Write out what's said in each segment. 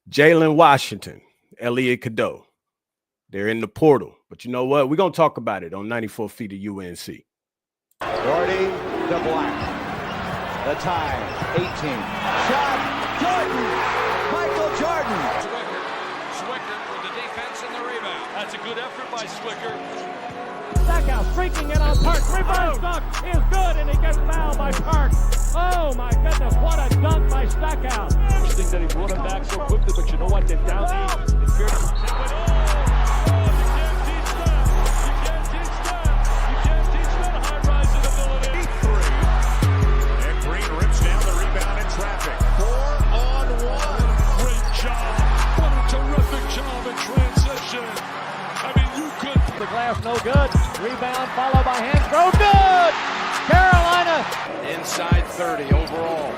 Jalen Washington, Elliot Cadeau. They're in the portal. But you know what? We're going to talk about it on 94 feet of UNC. Gordy to Black. The time, 18. Shot, Jordan! Michael Jordan! Swicker with the defense and the rebound. That's a good effort by Swicker. Stackhouse streaking it on Park. Reverse dunk is good, and he gets fouled by Park. Oh my goodness, what a dunk by Stackhouse. Interesting that he brought him back so quickly, but you know what? They're down the. It's fair to no good. Rebound followed by hand throw. Good! Carolina. Inside 30 overall.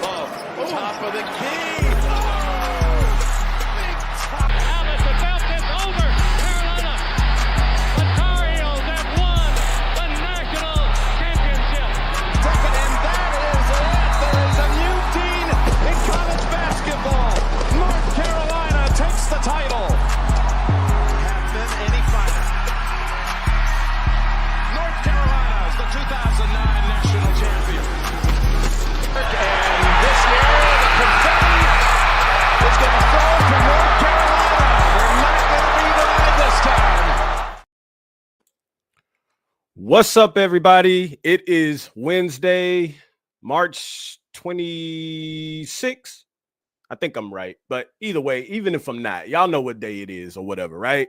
Love, top of the key. Elliot, the belt is over. Carolina. The Tar Heels have won the national championship. Second, and that is it. There is a new team in college basketball. North Carolina takes the title. Any final. North Carolina is the 2009 national champion. And this year, the confetti is going to fall to North Carolina. They're not going to be denied this time. What's up, everybody? It is Wednesday, March 26th. I think I'm right. But either way, even if I'm not, y'all know what day it is or whatever, right?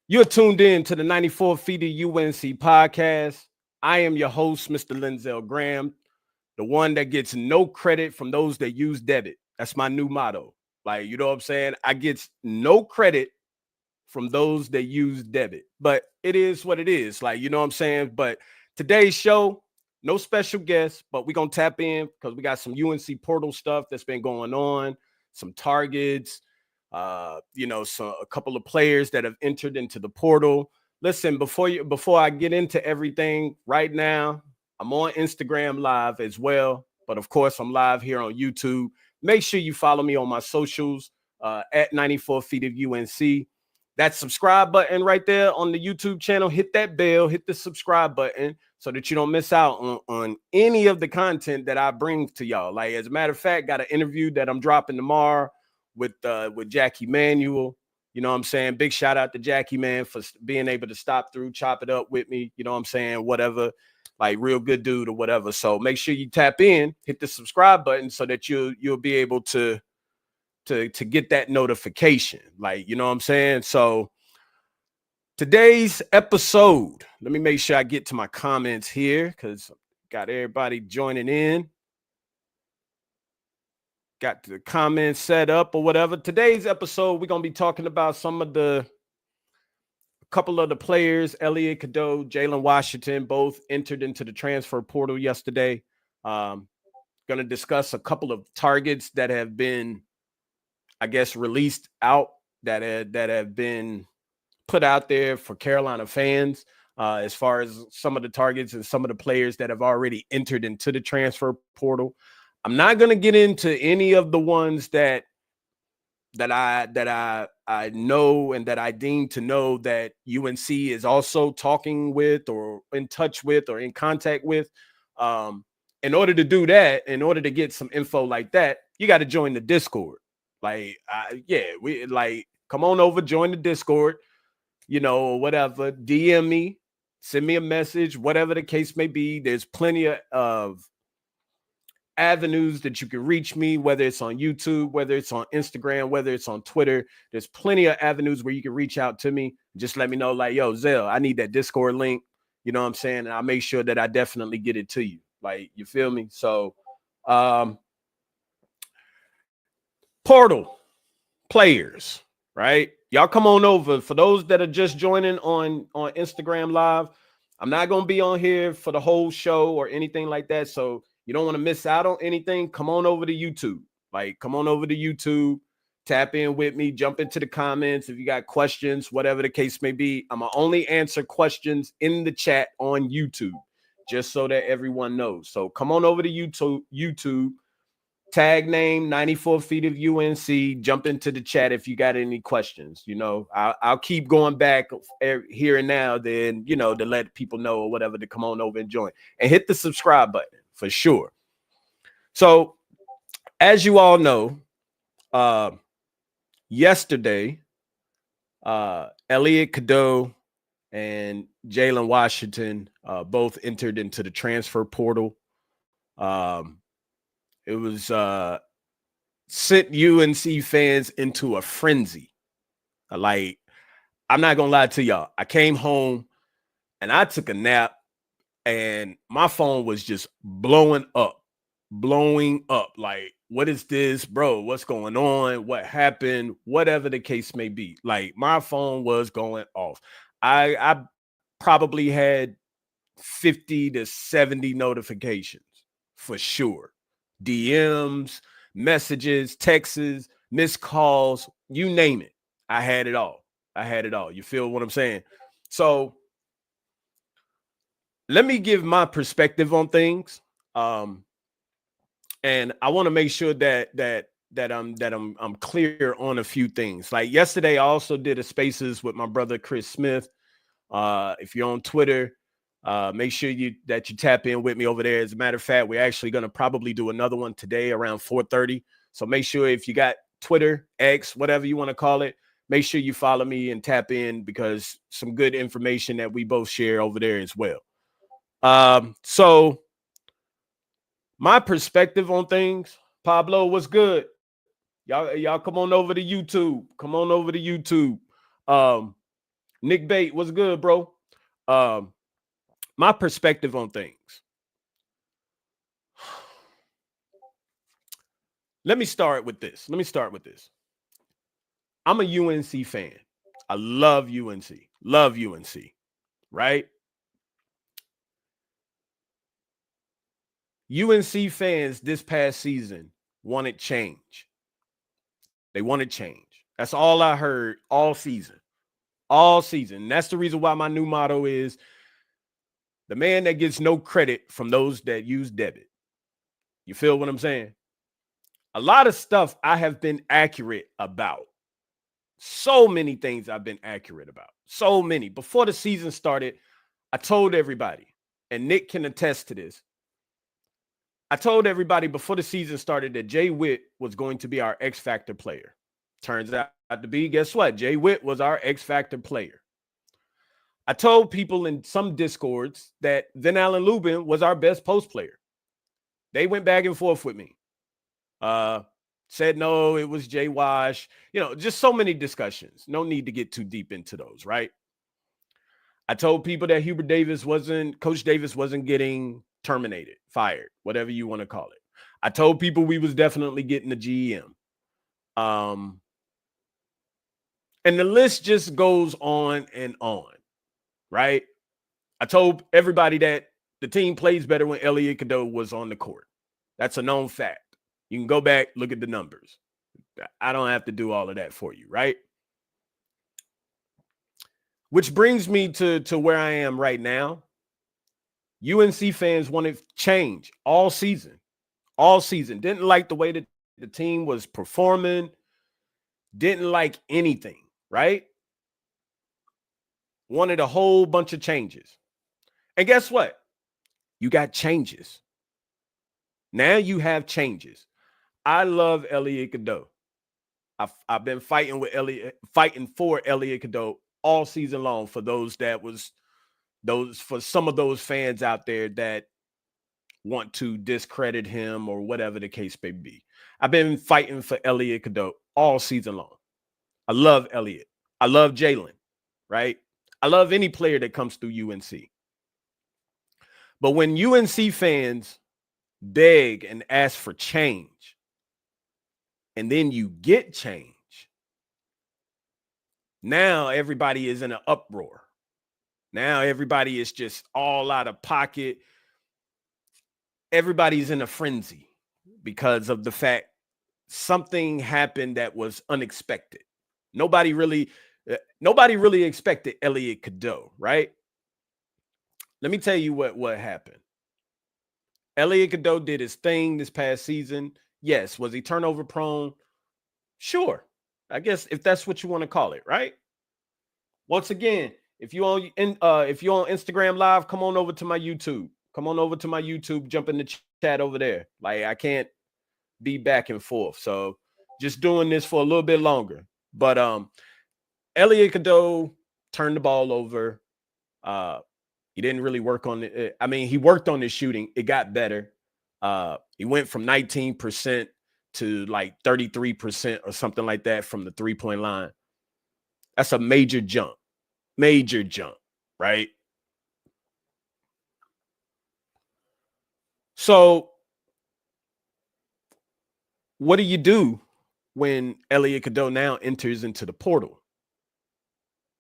You're tuned in to the 94 Feet of UNC podcast. I am your host, Mr. Linzel Graham, the one that gets no credit from those that use debit. That's my new motto. Like, you know what I'm saying? I get no credit from those that use debit. But it is what it is. Like, you know what I'm saying? But today's show, no special guests, but we're going to tap in because we got some UNC portal stuff that's been going on, some targets. So a couple of players that have entered into the portal. Listen, before I get into everything right now, I'm on Instagram live as well. But of course, I'm live here on YouTube. Make sure you follow me on my socials at 94 Feet of UNC. That subscribe button right there on the YouTube channel. Hit that bell, hit the subscribe button so that you don't miss out on any of the content that I bring to y'all. Like, as a matter of fact, got an interview that I'm dropping tomorrow with Jackie Manuel. You know what I'm saying? Big shout out to Jackie, man, for being able to stop through, chop it up with me. You know what I'm saying? Whatever, like real good dude or whatever. So make sure you tap in, hit the subscribe button so that you'll be able to get that notification. Like, you know what I'm saying? So today's episode, let me make sure I get to my comments here because got everybody joining in. Got the comments set up or whatever. Today's episode, we're going to be talking about a couple of the players, Elliot Cadeau, Jalen Washington, both entered into the transfer portal yesterday. Going to discuss a couple of targets that have been, I guess, released out that have been put out there for Carolina fans as far as some of the targets and some of the players that have already entered into the transfer portal. I'm not going to get into any of the ones that I know and that I deem to know that UNC is also talking with or in touch with or in contact with. In order to do that, in order to get some info like that, you got to join the Discord. Like, come on over, join the Discord, or whatever. DM me, send me a message, whatever the case may be. There's plenty of avenues that you can reach me, whether it's on YouTube, whether it's on Instagram, whether it's on Twitter. There's plenty of avenues where you can reach out to me. Just let me know, like, yo, Zell, I need that Discord link. You know what I'm saying? And I'll make sure that I definitely get it to you. Like, you feel me? So, portal players, right? Y'all come on over. For those that are just joining on Instagram Live, I'm not going to be on here for the whole show or anything like that. So you don't want to miss out on anything. Come on over to YouTube. Like, come on over to YouTube, tap in with me, jump into the comments. If you got questions, whatever the case may be, I'm going to only answer questions in the chat on YouTube, just so that everyone knows. So come on over to YouTube, Tag name 94 feet of UNC. Jump into the chat if you got any questions. You know, I'll keep going back here and now, then, you know, to let people know or whatever to come on over and join. And hit the subscribe button for sure. So, as you all know, yesterday, Elliot Cadeau and Jalen Washington both entered into the transfer portal. It was sent UNC fans into a frenzy. Like, I'm not gonna lie to y'all. I came home and I took a nap, and my phone was just blowing up. Like, what is this, bro? What's going on? What happened? Whatever the case may be. Like, my phone was going off. I probably had 50 to 70 notifications for sure. DMs, messages, texts, missed calls, you name it. I had it all. You feel what I'm saying? So let me give my perspective on things. And I want to make sure that I'm clear on a few things. Like yesterday, I also did a spaces with my brother Chris Smith. If you're on Twitter, make sure that you tap in with me over there. As a matter of fact, we're actually going to probably do another one today around 4:30. So make sure if you got Twitter, X, whatever you want to call it, make sure you follow me and tap in, because some good information that we both share over there as well. So my perspective on things, Pablo, what's good? Y'all come on over to YouTube. Nick Bate, what's good, bro? My perspective on things. Let me start with this. I'm a UNC fan. I love UNC. Right? UNC fans this past season wanted change. They wanted change. That's all I heard all season. And that's the reason why my new motto is the man that gets no credit from those that use debit. You feel what I'm saying? A lot of stuff I have been accurate about. So many things I've been accurate about. So many. Before the season started, I told everybody, and Nick can attest to this. I told everybody before the season started that Jay Witt was going to be our X Factor player. Turns out to be, guess what? Jay Witt was our X Factor player. I told people in some Discords that Van Allen Lubin was our best post player. They went back and forth with me. Said no, it was Jay Wash. You know, just so many discussions. No need to get too deep into those, right? I told people that Coach Davis wasn't getting terminated, fired, whatever you want to call it. I told people we was definitely getting the GM. And the list just goes on and on, right? I told everybody that the team plays better when Elliot Cadeau was on the court. That's a known fact. You can go back, look at the numbers. I don't have to do all of that for you, right? Which brings me to where I am right now. UNC fans wanted change all season. Didn't like the way that the team was performing. Didn't like anything, right? Wanted a whole bunch of changes. And guess what? You got changes. Now you have changes. I love Elliot Cadeau. I've been fighting for Elliot Cadeau all season long for for some of those fans out there that want to discredit him or whatever the case may be. I've been fighting for Elliot Cadeau all season long. I love Elliot. I love Jalen, right? I love any player that comes through UNC. But when UNC fans beg and ask for change, and then you get change, now everybody is in an uproar. Now everybody is just all out of pocket. Everybody's in a frenzy because of the fact something happened that was unexpected. Nobody really expected Elliot Cadeau, right? Let me tell you what happened. Elliot Cadeau did his thing this past season, Yes. Was he turnover prone? Sure. I guess if that's what you want to call it, right? Once again, if you're on Instagram Live, come on over to my YouTube. Come on over to my YouTube, jump in the chat over there. Like, I can't be back and forth. So just doing this for a little bit longer. But Elliot Cadeau turned the ball over. He didn't really work on it. I mean, he worked on his shooting. It got better. He went from 19% to like 33% or something like that from the 3-point line. That's a major jump, right? So what do you do when Elliot Cadeau now enters into the portal?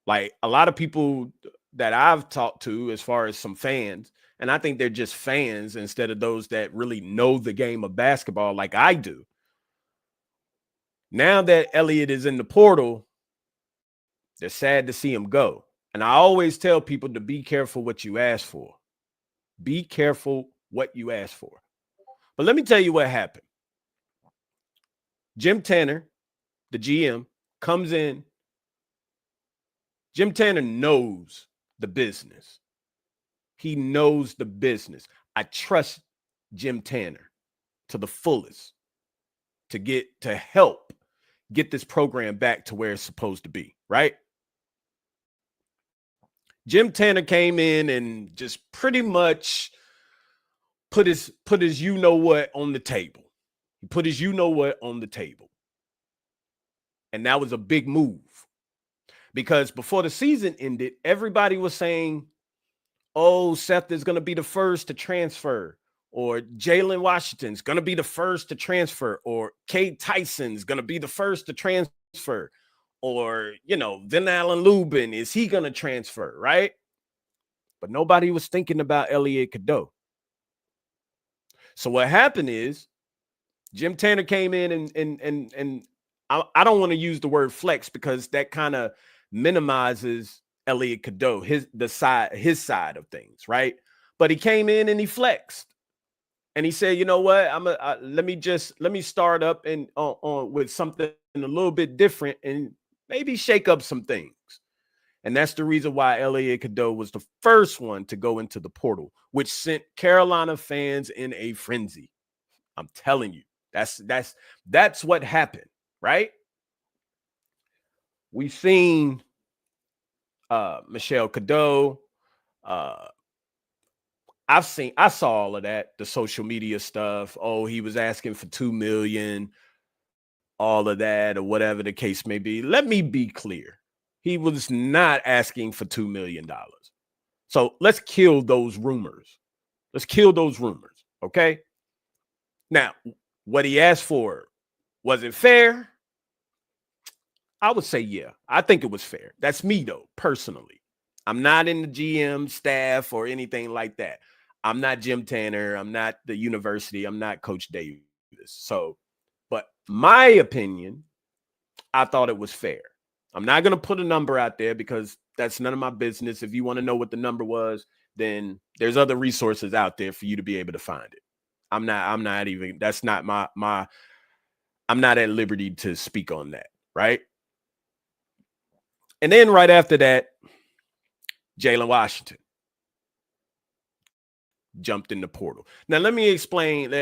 Like, a lot of people that I've talked to, as far as some fans, and I think they're just fans instead of those that really know the game of basketball like I do. Now that Elliot is in the portal, they're sad to see him go. And I always tell people to be careful what you ask for. Be careful what you ask for. But let me tell you what happened. Jim Tanner, the GM, comes in. Jim Tanner knows the business. He knows the business. I trust Jim Tanner to the fullest to help get this program back to where it's supposed to be, right? Jim Tanner came in and just pretty much put his you know what on the table. He put his you know what on the table. And that was a big move. Because before the season ended, everybody was saying, oh, Seth is going to be the first to transfer, or Jalen Washington's going to be the first to transfer, or Cade Tyson's going to be the first to transfer, or, Vin Allen Lubin, is he going to transfer, right? But nobody was thinking about Elliot Cadeau. So what happened is Jim Tanner came in and I don't want to use the word flex because that kind of minimizes Elliot Cadeau, his side of things, right? But he came in and he flexed, and he said, "You know what? Let me start up and on with something a little bit different, and maybe shake up some things." And that's the reason why Elliot Cadeau was the first one to go into the portal, which sent Carolina fans in a frenzy. I'm telling you, that's what happened, right? We've seen Michelle Cadeau. I saw all of that, the social media stuff. Oh, he was asking for $2 million, all of that, or whatever the case may be. Let me be clear. He was not asking for $2 million. So let's kill those rumors. Okay? Now, what he asked for, was it fair? I would say, yeah. I think it was fair. That's me, though, personally. I'm not in the GM staff or anything like that. I'm not Jim Tanner. I'm not the university. I'm not Coach Davis. So, but my opinion, I thought it was fair. I'm not going to put a number out there because that's none of my business. If you want to know what the number was, then there's other resources out there for you to be able to find it. I'm not even, that's not I'm not at liberty to speak on that, right? And then right after that, Jalen Washington jumped in the portal. Now, let me explain.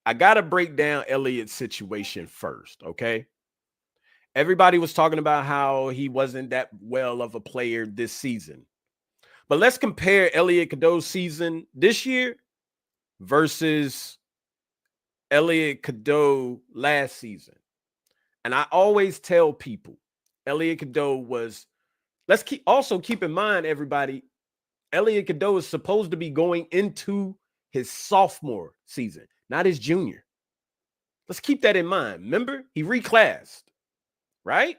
I got to break down Elliot's situation first, okay? Everybody was talking about how he wasn't that well of a player this season. But let's compare Elliot Cadeau's season this year versus Elliot Cadeau last season. And I always tell people, Elliot Cadeau was, also keep in mind, everybody, Elliot Cadeau is supposed to be going into his sophomore season, not his junior. Let's keep that in mind. Remember, he reclassed, right?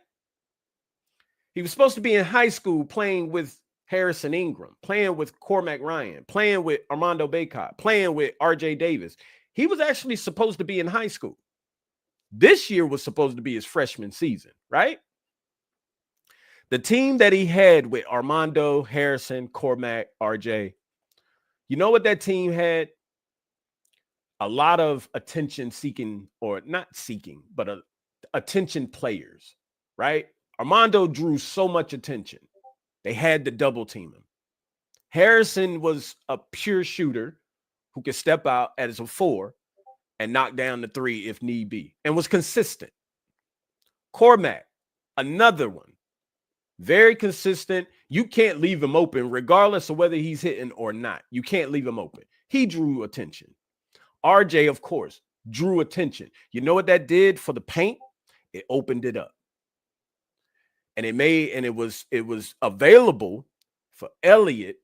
He was supposed to be in high school playing with Harrison Ingram, playing with Cormac Ryan, playing with Armando Bacot, playing with RJ Davis. He was actually supposed to be in high school. This year was supposed to be his freshman season, right? The team that he had with Armando, Harrison, Cormac, RJ, you know what that team had? a lot of attention seeking, or not seeking, but attention players, right? Armando drew so much attention. They had to double team him. Harrison was a pure shooter who could step out as a 4 and knock down the 3 if need be, and was consistent. Cormac, another one, very consistent. You can't leave him open regardless of whether he's hitting or not. You can't leave him open. He drew attention. RJ, of course, drew attention. You know what that did for the paint? It opened it up. And it was available for Elliot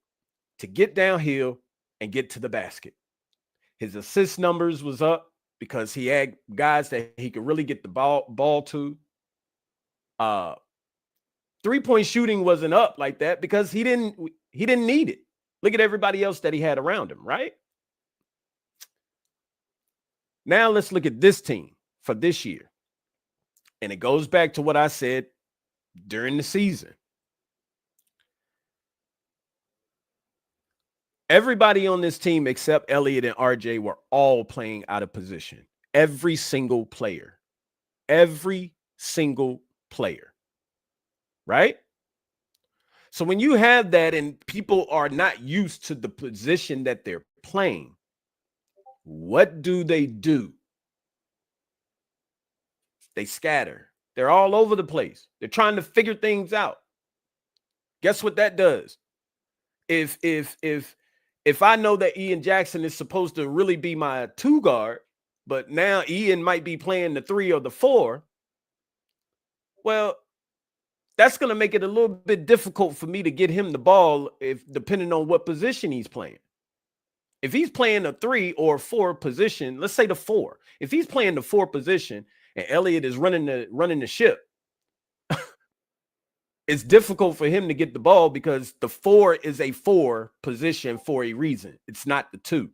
to get downhill and get to the basket. His assist numbers was up because he had guys that he could really get the ball to. 3-point shooting wasn't up like that because he didn't need it. Look at everybody else that he had around him, right? Now let's look at this team for this year. And it goes back to what I said during the season. Everybody on this team except Elliot and RJ were all playing out of position. Every single player. Every single player. Right? So when you have that and people are not used to the position that they're playing, what do? They scatter. They're all over the place. They're trying to figure things out. Guess what that does? If I know that Ian Jackson is supposed to really be my 2 guard, but now Ian might be playing the 3 or the 4, well, that's going to make it a little bit difficult for me to get him the ball depending on what position he's playing. If he's playing a 3 or 4 position, let's say the 4. If he's playing the 4 position and Elliot is running the ship, it's difficult for him to get the ball because the 4 is a 4 position for a reason. It's not the 2.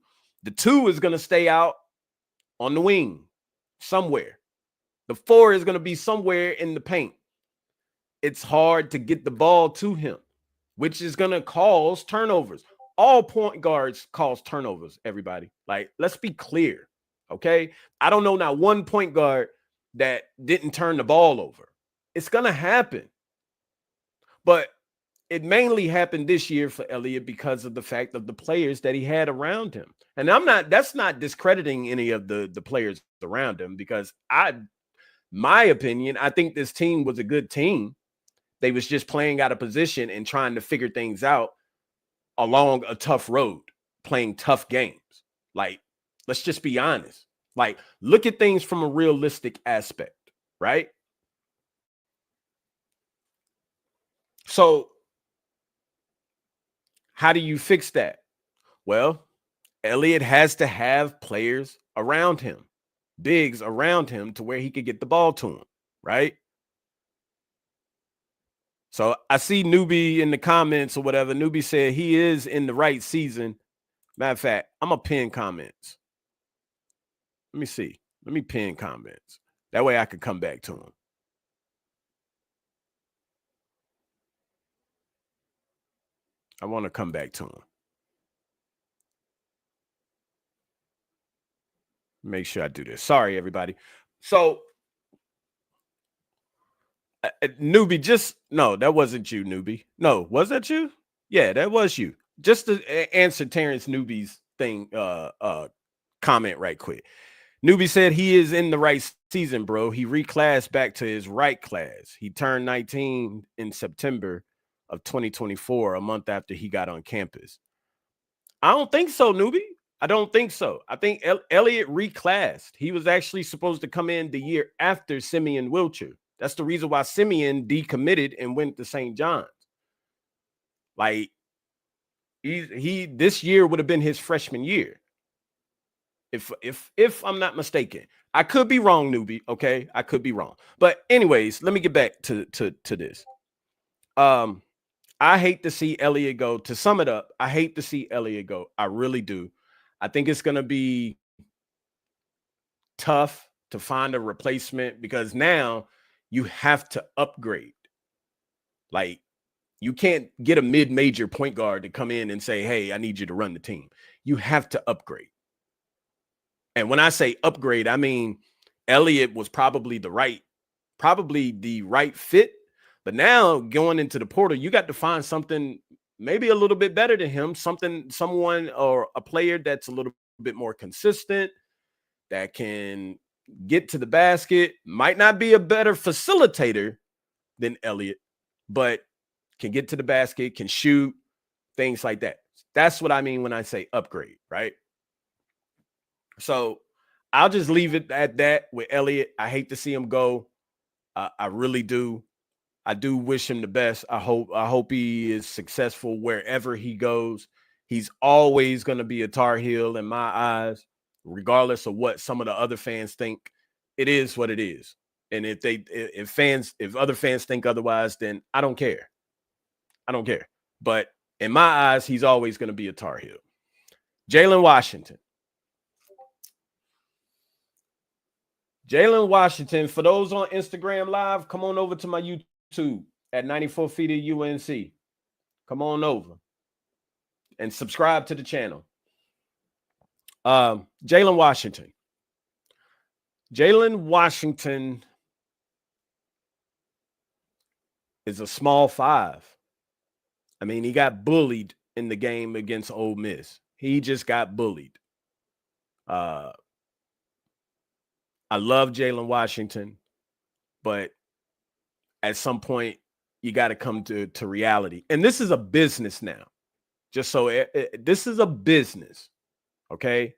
The 2 is going to stay out on the wing somewhere. The 4 is going to be somewhere in the paint. It's hard to get the ball to him, which is going to cause turnovers. All point guards cause turnovers, everybody. Like, let's be clear, okay? I don't know not one point guard that didn't turn the ball over. It's going to happen. But it mainly happened this year for Elliot because of the fact of the players that he had around him. And that's not discrediting any of the players around him because my opinion, I think this team was a good team. They was just playing out of position and trying to figure things out along a tough road, playing tough games. Like, let's just be honest. Like, look at things from a realistic aspect, right? So how do you fix that? Well, Elliot has to have players around him, bigs around him to where he could get the ball to him, right? So I see Newbie in the comments or whatever. Newbie said he is in the right season. Matter of fact, I'm going to pin comments. Let me see. Let me pin comments. That way I could come back to him. I want to come back to him. Make sure I do this. Sorry, everybody. So, Newbie, no, that wasn't you, Newbie. No, was that you? Yeah, that was you. Just to answer Terrence Newbie's thing, comment right quick. Newbie said he is in the right season, bro. He reclassed back to his right class. He turned 19 in September of 2024, a month after he got on campus. I don't think so, Newbie. I don't think so. I think Elliot reclassed. He was actually supposed to come in the year after Simeon Wilcher. That's the reason why Simeon decommitted and went to St. John's. Like, he this year would have been his freshman year. If I'm not mistaken. I could be wrong, Newbie, okay? I could be wrong. But anyways, let me get back to this. I hate to see Elliot go. To sum it up, I hate to see Elliot go. I really do. I think it's going to be tough to find a replacement because now you have to upgrade. Like, you can't get a mid-major point guard to come in and say, hey, I need you to run the team. You have to upgrade. And when I say upgrade, I mean Elliot was probably the right fit. But now going into the portal, you got to find something maybe a little bit better than him, someone or a player that's a little bit more consistent, that can get to the basket, might not be a better facilitator than Elliot, but can get to the basket, can shoot, things like that. That's what I mean when I say upgrade, right? So I'll just leave it at that with Elliot. I hate to see him go. I really do. I do wish him the best. I hope he is successful wherever he goes. He's always going to be a Tar Heel in my eyes, regardless of what some of the other fans think. It is what it is. And if other fans think otherwise, then I don't care. I don't care. But in my eyes, he's always going to be a Tar Heel. Jalen Washington. Jalen Washington, for those on Instagram Live, come on over to my YouTube at 94 Feet of UNC. Come on over and subscribe to the channel. Jalen Washington. Jalen Washington is a small 5. I mean, he got bullied in the game against Ole Miss. He just got bullied. I love Jalen Washington, but at some point, you got to come to reality. And this is a business now. Just so this is a business, okay?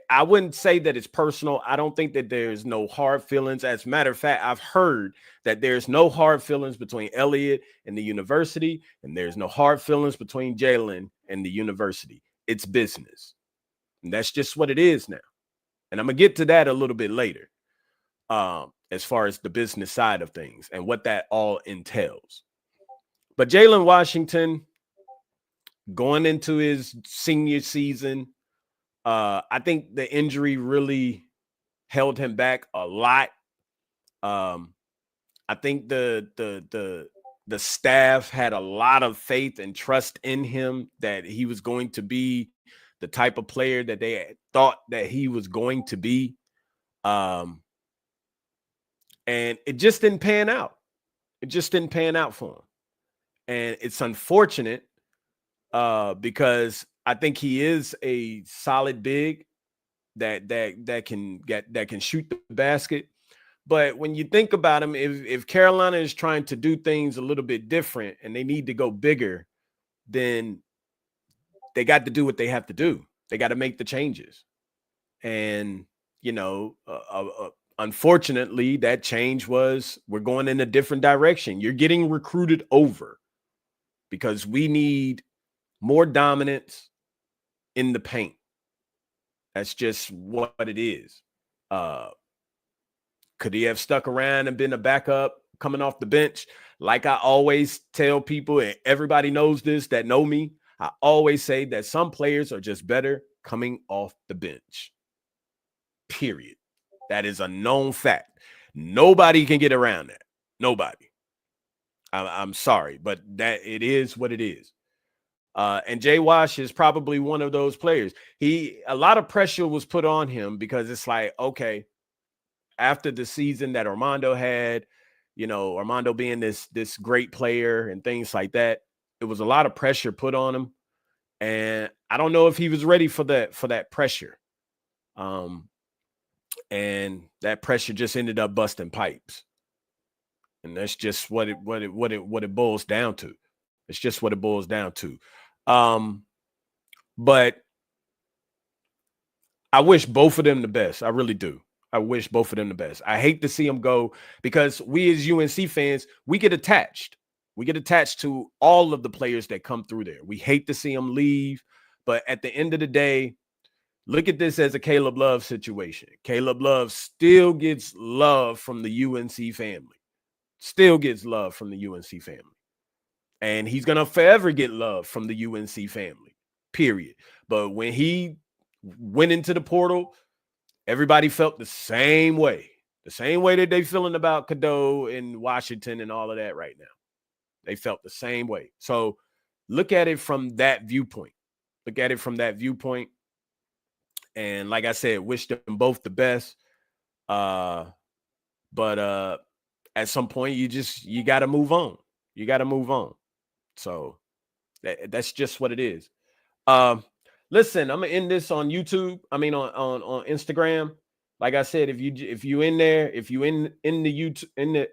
I wouldn't say that it's personal. I don't think that there's no hard feelings. As a matter of fact, I've heard that there's no hard feelings between Elliot and the university, and there's no hard feelings between Jalen and the university. It's business. And that's just what it is now. And I'm going to get to that a little bit later, as far as the business side of things and what that all entails. But Jalen Washington, going into his senior season, I think the injury really held him back a lot. I think the staff had a lot of faith and trust in him that he was going to be the type of player that they thought that he was going to be. And it just didn't pan out. It just didn't pan out for him. And it's unfortunate because I think he is a solid big that can shoot the basket. But when you think about him, if Carolina is trying to do things a little bit different and they need to go bigger, then they got to do what they have to do. They got to make the changes. And, unfortunately, that change was we're going in a different direction. You're getting recruited over because we need more dominance in the paint. That's just what it is. Could he have stuck around and been a backup coming off the bench? Like I always tell people, and everybody knows this that know me, I always say that some players are just better coming off the bench. Period. That is a known fact. Nobody can get around that. Nobody. I'm sorry, but that it is what it is. And Jay Wash is probably one of those players. A lot of pressure was put on him because it's like, okay, after the season that Armando had, Armando being this great player and things like that, it was a lot of pressure put on him. And I don't know if he was ready for that pressure. And that pressure just ended up busting pipes. And that's just what it boils down to. It's just what it boils down to. But I wish both of them the best. I really do. I wish both of them the best. I hate to see them go because we as UNC fans, we get attached. We get attached to all of the players that come through there. We hate to see them leave. But at the end of the day, look at this as a Caleb Love situation. Caleb Love still gets love from the UNC family. Still gets love from the UNC family. And he's going to forever get love from the UNC family, period. But when he went into the portal, everybody felt the same way that they feeling about Cadeau and Washington and all of that right now. They felt the same way. So look at it from that viewpoint. And like I said, wish them both the best. But at some point, you got to move on. You got to move on. So that's just what it is. Listen, I'm gonna end this on YouTube. I mean, on Instagram. Like I said, if you in there, if you in the YouTube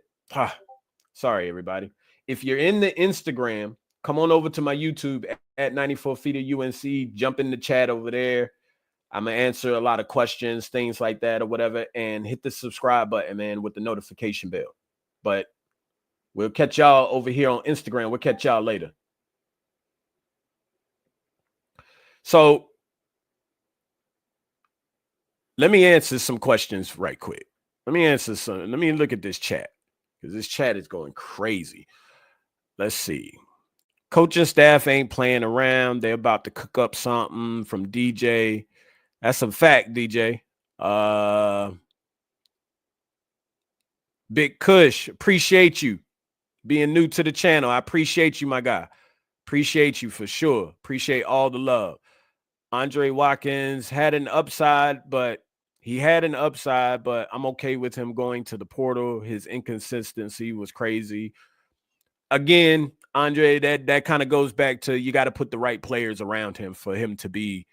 sorry everybody. If you're in the Instagram, come on over to my YouTube at 94 feet of UNC. Jump in the chat over there. I'm gonna answer a lot of questions, things like that, or whatever, and hit the subscribe button, man, with the notification bell. But we'll catch y'all over here on Instagram. We'll catch y'all later. So let me answer some questions right quick. Let me look at this chat because this chat is going crazy. Let's see. Coaching staff ain't playing around. They're about to cook up something from DJ. That's a fact, DJ. Big Kush, appreciate you being new to the channel. I appreciate you, my guy. Appreciate you for sure. Appreciate all the love. Andre Watkins had an upside, but I'm okay with him going to the portal. His inconsistency was crazy. Again, Andre, that kind of goes back to you got to put the right players around him for him to be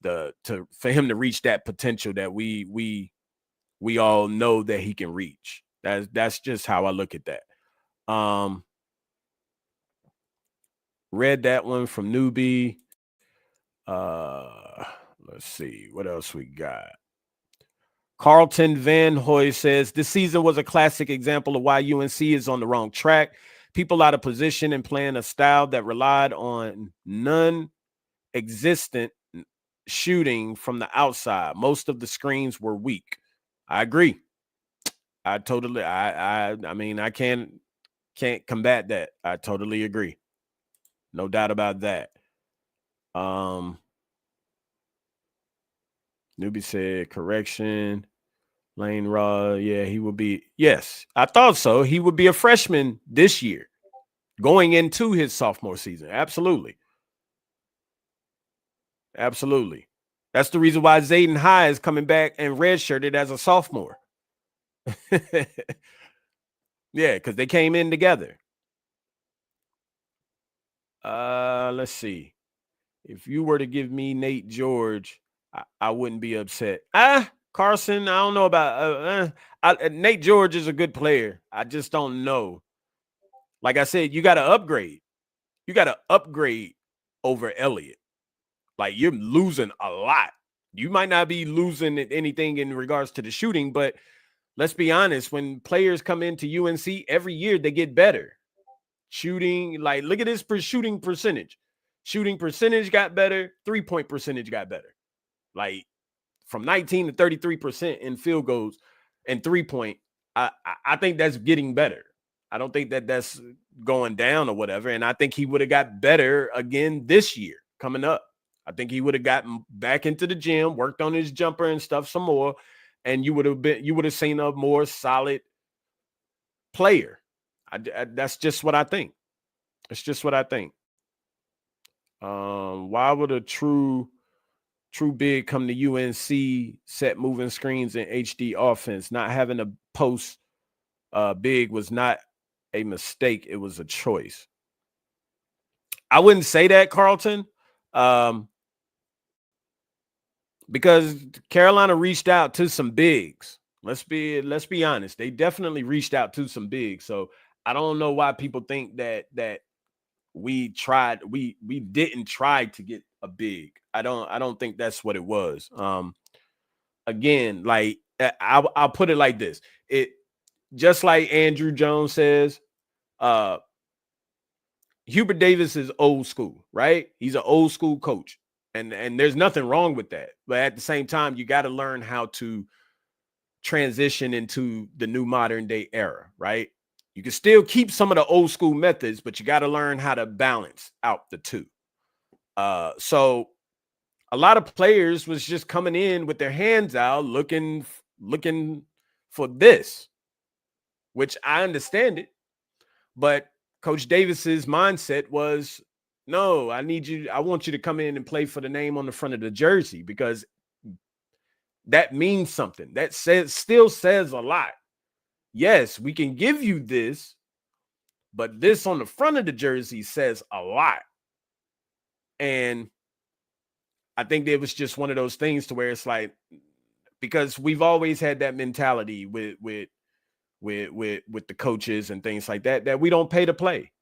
for him to reach that potential that we all know that he can reach. That's just how I look at that. Read that one from Newbie. Let's see what else we got. Carlton Van Hoy says this season was a classic example of why UNC is on the wrong track. People out of position and playing a style that relied on non-existent shooting from the outside. Most of the screens were weak. I agree. I mean, I can't combat that. I totally agree. No doubt about that. Newbie said correction. Lane Raw, yeah, he would be. Yes, I thought so. He would be a freshman this year, going into his sophomore season. Absolutely. Absolutely. That's the reason why Zayden High is coming back and redshirted as a sophomore. Yeah, because they came in together. Let's see. If you were to give me Nate George, I wouldn't be upset. Carson, I don't know about Nate George is a good player. I just don't know. Like I said, you got to upgrade. You got to upgrade over Elliot. Like you're losing a lot. You might not be losing anything in regards to the shooting, but let's be honest, when players come into UNC every year, they get better. Shooting, like look at this shooting percentage. Shooting percentage got better. 3-point percentage got better. Like from 19 to 33% in field goals and 3-point. I think that's getting better. I don't think that's going down or whatever. And I think he would have got better again this year coming up. I think he would have gotten back into the gym, worked on his jumper and stuff some more, and you would have seen a more solid player. That's just what I think. It's just what I think. Why would a true big come to UNC, set moving screens and HD offense? Not having a post big was not a mistake. It was a choice. I wouldn't say that, Carlton, because Carolina reached out to some bigs. Let's be honest. They definitely reached out to some bigs. So I don't know why people think that we didn't try to get a big. I don't think that's what it was. Again, like I'll put it like this. It just like Andrew Jones says, Hubert Davis is old school, right? He's an old school coach. And there's nothing wrong with that. But at the same time, you got to learn how to transition into the new modern day era, right? You can still keep some of the old school methods, but you got to learn how to balance out the two. So a lot of players was just coming in with their hands out, looking for this, which I understand it. But Coach Davis's mindset was, no, I want you to come in and play for the name on the front of the jersey, because that means something. That still says a lot. Yes, we can give you this, but this on the front of the jersey says a lot. And I think it was just one of those things to where it's like, because we've always had that mentality with the coaches and things like that we don't pay to play.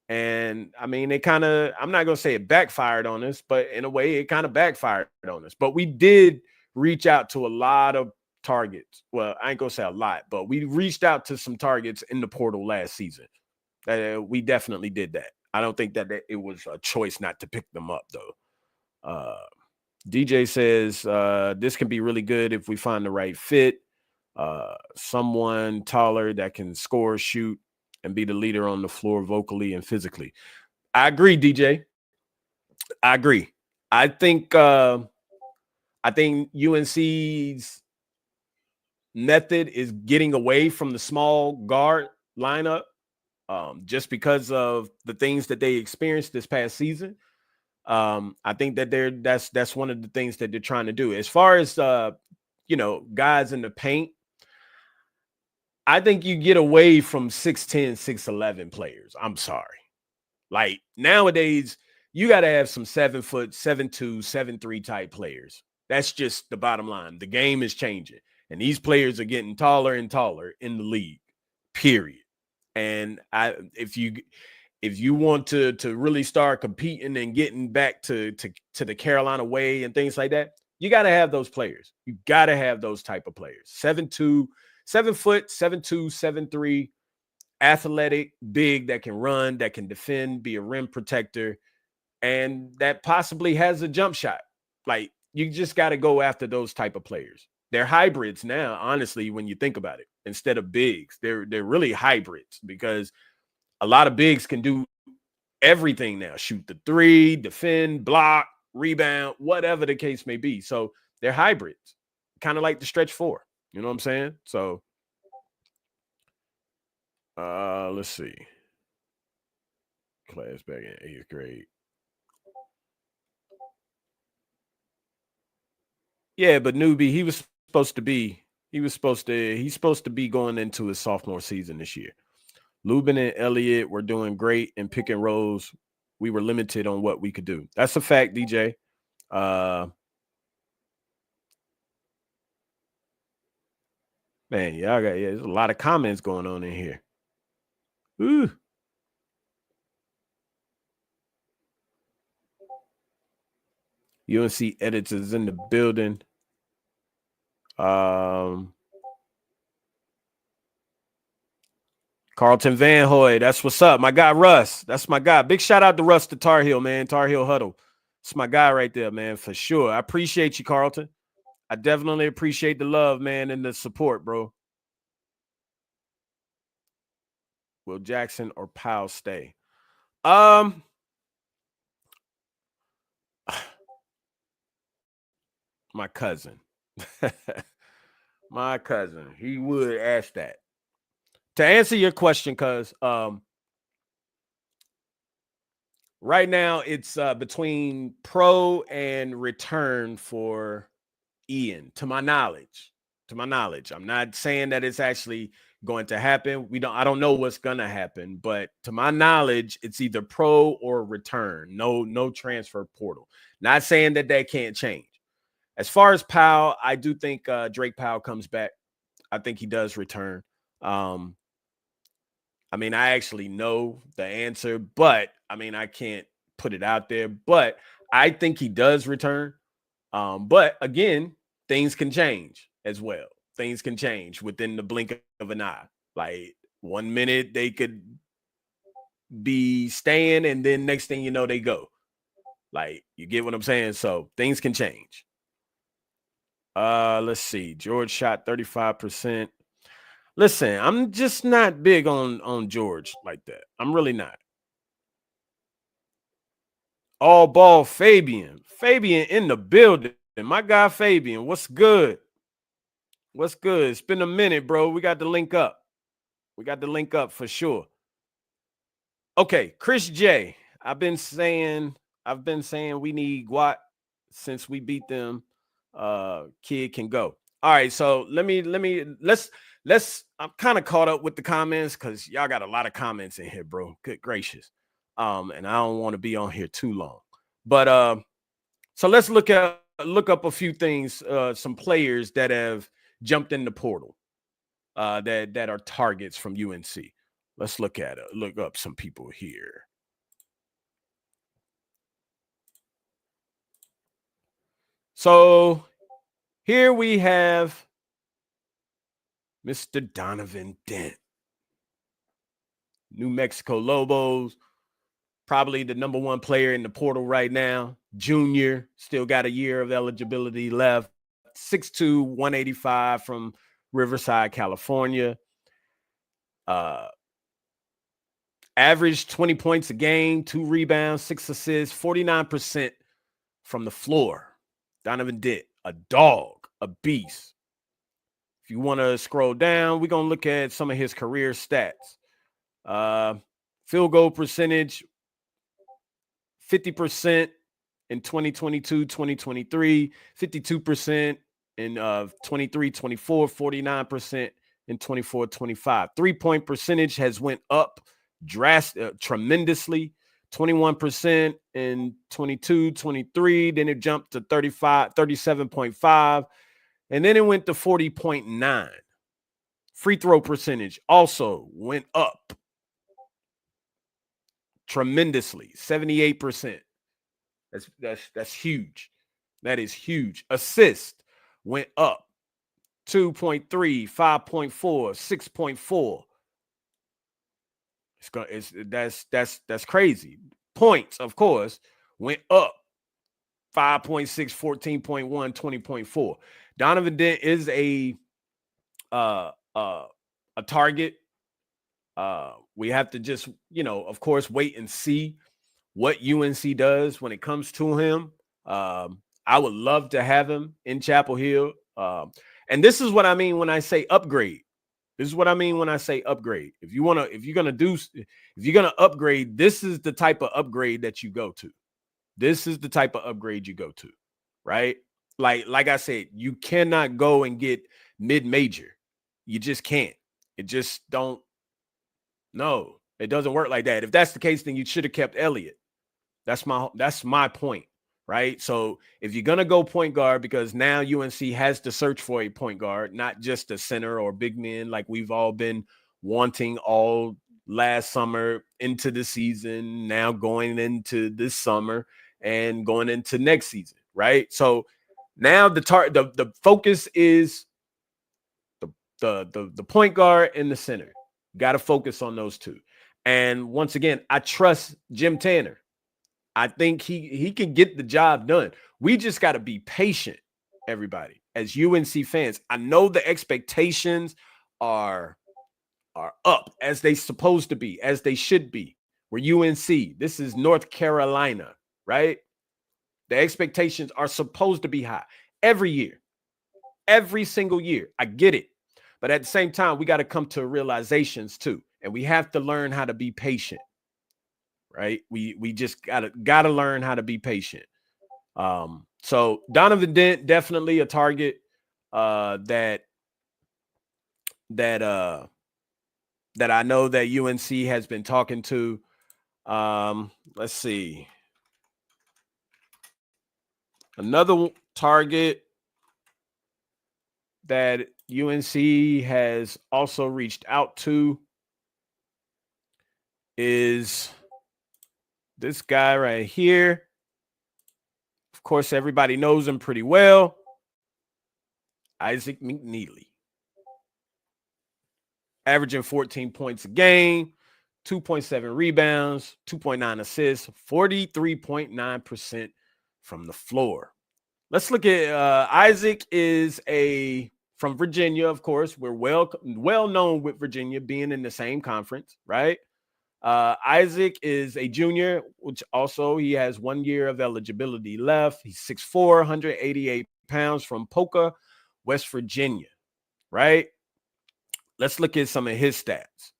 And I mean, it kind of, I'm not going to say it backfired on us, but in a way it kind of backfired on us. But we did reach out to a lot of targets. Well, I ain't going to say a lot, but we reached out to some targets in the portal last season. We definitely did that. I don't think that it was a choice not to pick them up, though. DJ says, this can be really good if we find the right fit. Someone taller that can score, shoot, and be the leader on the floor vocally and physically. I agree, DJ. I agree. I think UNC's method is getting away from the small guard lineup, just because of the things that they experienced this past season. I think that that's one of the things that they're trying to do. As far as guys in the paint, I think you get away from 6'10", 6'11" players. I'm sorry. Like nowadays, you got to have some 7 foot, 7'2", 7'3" type players. That's just the bottom line. The game is changing, and these players are getting taller and taller in the league. Period. And if you want to really start competing and getting back to the Carolina way and things like that, you got to have those players. You got to have those type of players. 7'2", 7 foot, 7'2", 7'3", athletic, big, that can run, that can defend, be a rim protector, and that possibly has a jump shot. Like, you just got to go after those type of players. They're hybrids now, honestly, when you think about it. Instead of bigs, they're really hybrids, because a lot of bigs can do everything now. Shoot the three, defend, block, rebound, whatever the case may be. So they're hybrids, kind of like the stretch four. You know what I'm saying? So let's see. Class back in 8th grade. Yeah, but newbie, he's supposed to be going into his sophomore season this year. Lubin and Elliot were doing great in pick and rolls. We were limited on what we could do. That's a fact, DJ. Man, there's a lot of comments going on in here. Ooh. UNC editors in the building. Carlton Van Hoy, that's what's up. My guy Russ, that's my guy. Big shout out to Russ to Tar Heel, man. Tar Heel Huddle. It's my guy right there, man, for sure. I appreciate you, Carlton. I definitely appreciate the love, man, and the support, bro. Will Jackson or Powell stay? My cousin. My cousin. He would ask that. To answer your question, cuz right now it's between pro and return for Ian, to my knowledge. I'm not saying that it's actually going to happen. I don't know what's gonna happen, but to my knowledge, it's either pro or return. No transfer portal. Not saying that can't change. As far as Powell, I do think Drake Powell comes back. I think he does return. I mean, I actually know the answer, but I mean, I can't put it out there. But I think he does return. But again, things can change as well. Things can change within the blink of an eye. Like 1 minute they could be staying, and then next thing you know, they go. Like, you get what I'm saying? So things can change. Let's see. George shot 35%. Listen, I'm just not big on George like that. I'm really not. All ball Fabian. Fabian in the building. My guy Fabian, what's good? What's good? It's been a minute, bro. We got to link up. For sure. Okay, Chris J. I've been saying we need Guat since we beat them kid can go. All right, so let's I'm kind of caught up with the comments because y'all got a lot of comments in here, bro. Good gracious. And I don't want to be on here too long. But so let's look up a few things, some players that have jumped in the portal that are targets from UNC. Let's look up some people here. So here we have Mr. Donovan Dent. New Mexico Lobos, probably the number one player in the portal right now. Junior, still got a year of eligibility left. 6'2", 185 from Riverside, California. Averaged 20 points a game, 2 rebounds, 6 assists, 49% from the floor. Donovan Dent, a dog, a beast. If you want to scroll down, we're going to look at some of his career stats. Field goal percentage, 50% in 2022, 2023, 52% in 23, 24, 49% in 24, 25. 3-point percentage has went up tremendously. 21% in 22, 23, then it jumped to 37.5, and then it went to 40.9. Free throw percentage also went up tremendously, 78%. That's huge. That is huge. Assist went up 2.3, 5.4, 6.4. That's crazy. Points, of course, went up 5.6, 14.1, 20.4. Donovan Dent is a target. We have to just, of course, wait and see what UNC does when it comes to him. I would love to have him in Chapel Hill. And this is what I mean when I say upgrade. This is what I mean when I say upgrade. If you're gonna upgrade, this is the type of upgrade that you go to. This is the type of upgrade you go to, right? Like I said, you cannot go and get mid-major. You just can't. It just don't. No, it doesn't work like that. If that's the case, then you should have kept Elliot. That's my point, right? So if you're gonna go point guard, because now UNC has to search for a point guard, not just a center or big men like we've all been wanting all last summer into the season, now going into this summer and going into next season, right? So now the focus is the point guard and the center. Got to focus on those two. And once again, I trust Jim Tanner. I think he can get the job done. We just got to be patient, everybody, as UNC fans. I know the expectations are up as they supposed to be, as they should be. We're UNC. This is North Carolina, right? The expectations are supposed to be high every year, every single year. I get it. But at the same time, we got to come to realizations too. And we have to learn how to be patient, right? We just gotta learn how to be patient. So Donovan Dent, definitely a target that I know that UNC has been talking to. Let's see. Another target that UNC has also reached out to is this guy right here. Of course, everybody knows him pretty well. Isaac McNeely. Averaging 14 points a game, 2.7 rebounds, 2.9 assists, 43.9% from the floor. Let's look at Isaac is from Virginia, of course. We're well known with Virginia being in the same conference, right? Isaac is a junior, which also he has 1 year of eligibility left. He's 6'4", 188 pounds from Polka, West Virginia, right? Let's look at some of his stats.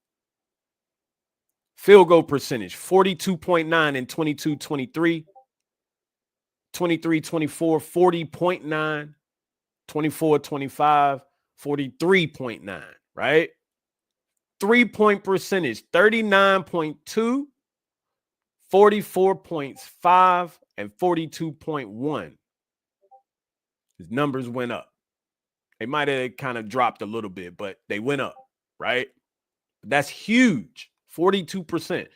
Field goal percentage, 42.9 in 22-23. 23-24, 40.9. 24-25, 43.9, right? 3-point percentage, 39.2, 44.5, and 42.1. His numbers went up. They might have kind of dropped a little bit, but they went up, right? That's huge, 42%.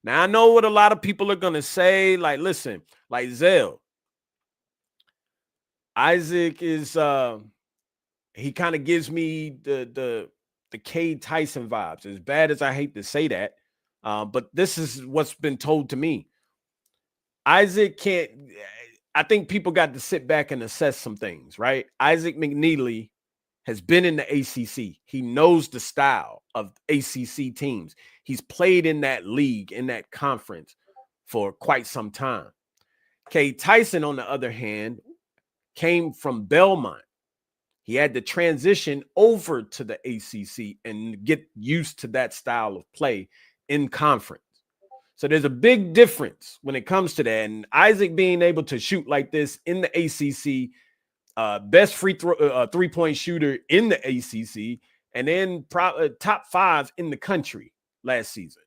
Now, I know what a lot of people are going to say, like, listen, like Zell, Isaac is, he kind of gives me the Cade Tyson vibes, as bad as I hate to say that. But this is what's been told to me. Isaac can't, I think people got to sit back and assess some things, right? Isaac McNeely has been in the ACC. He knows the style of ACC teams. He's played in that league, in that conference for quite some time. Cade Tyson, on the other hand, came from Belmont. He had to transition over to the ACC and get used to that style of play in conference. So there's a big difference when it comes to that. And Isaac being able to shoot like this in the ACC, best three-point shooter in the ACC, and then top 5 in the country last season.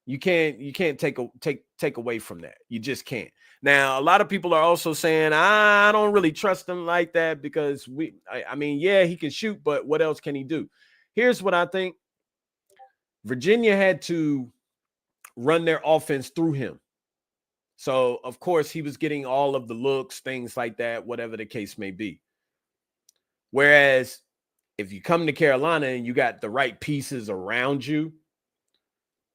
You can't take away from that. You just can't. Now, a lot of people are also saying, I don't really trust him like that because I mean, yeah, he can shoot, but what else can he do? Here's what I think. Virginia had to run their offense through him. So, of course, he was getting all of the looks, things like that, whatever the case may be. Whereas if you come to Carolina and you got the right pieces around you,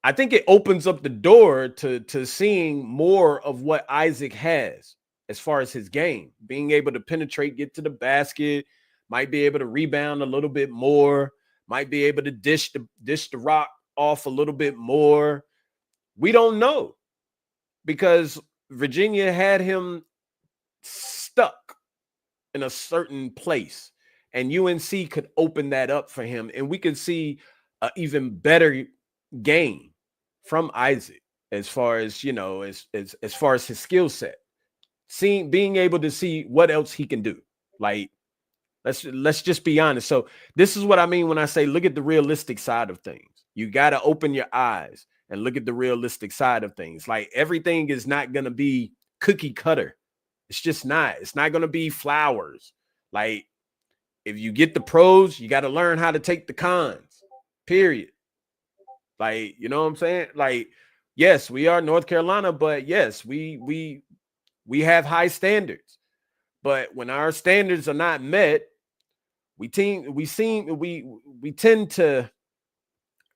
I think it opens up the door to seeing more of what Isaac has as far as his game, being able to penetrate, get to the basket, might be able to rebound a little bit more, might be able to dish the rock off a little bit more. We don't know because Virginia had him stuck in a certain place, and UNC could open that up for him, and we could see an even better game from Isaac as far as, you know, as far as his skill set, being able to see what else he can do. Like, let's just be honest. So this is what I mean when I say look at the realistic side of things. You got to open your eyes and look at the realistic side of things. Like, everything is not going to be cookie cutter. It's just not. It's not going to be flowers. Like, if you get the pros, you got to learn how to take the cons, period. Like, you know what I'm saying? Like, yes, we are North Carolina, but yes, we have high standards. But when our standards are not met, we tend to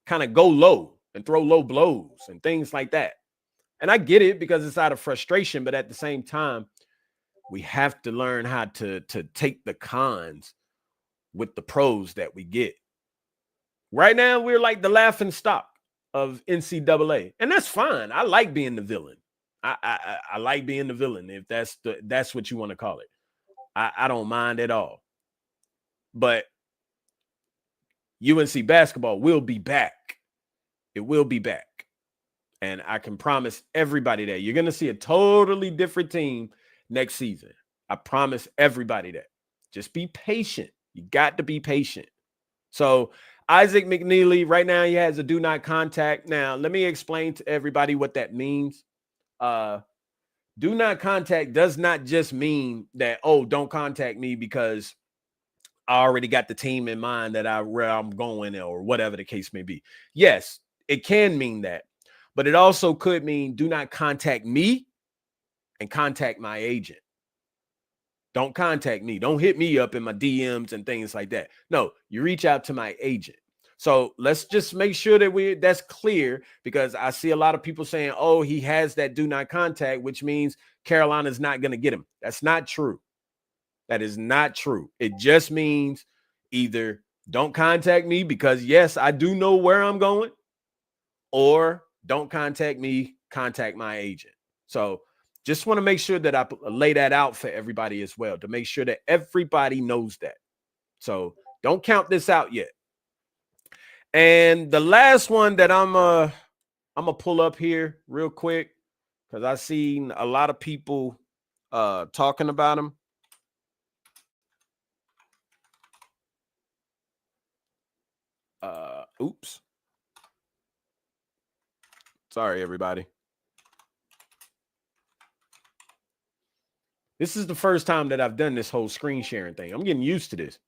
kind of go low and throw low blows and things like that. And I get it because it's out of frustration, but at the same time, we have to learn how to take the cons with the pros that we get. Right now, we're like the laughing stock of NCAA, and that's fine. I like being the villain. I like being the villain, if that's what you want to call it. I don't mind at all. But UNC basketball will be back. It will be back. And I can promise everybody that you're going to see a totally different team next season. I promise everybody that. Just be patient. You got to be patient. So Isaac McNeely, right now he has a do not contact. Now, let me explain to everybody what that means. Do not contact does not just mean that, oh, don't contact me because I already got the team in mind that where I'm going or whatever the case may be. Yes, it can mean that, but it also could mean do not contact me and contact my agent. Don't contact me. Don't hit me up in my DMs and things like that. No, you reach out to my agent. So let's just make sure that that's clear, because I see a lot of people saying, oh, he has that do not contact, which means Carolina's not going to get him. That's not true. That is not true. It just means either don't contact me because, yes, I do know where I'm going, or don't contact me, contact my agent. So just want to make sure that I lay that out for everybody as well, to make sure that everybody knows that. So don't count this out yet. And the last one that I'm gonna pull up here real quick, because I've seen a lot of people talking about him. Oops. Sorry, everybody. This is the first time that I've done this whole screen sharing thing. I'm getting used to this.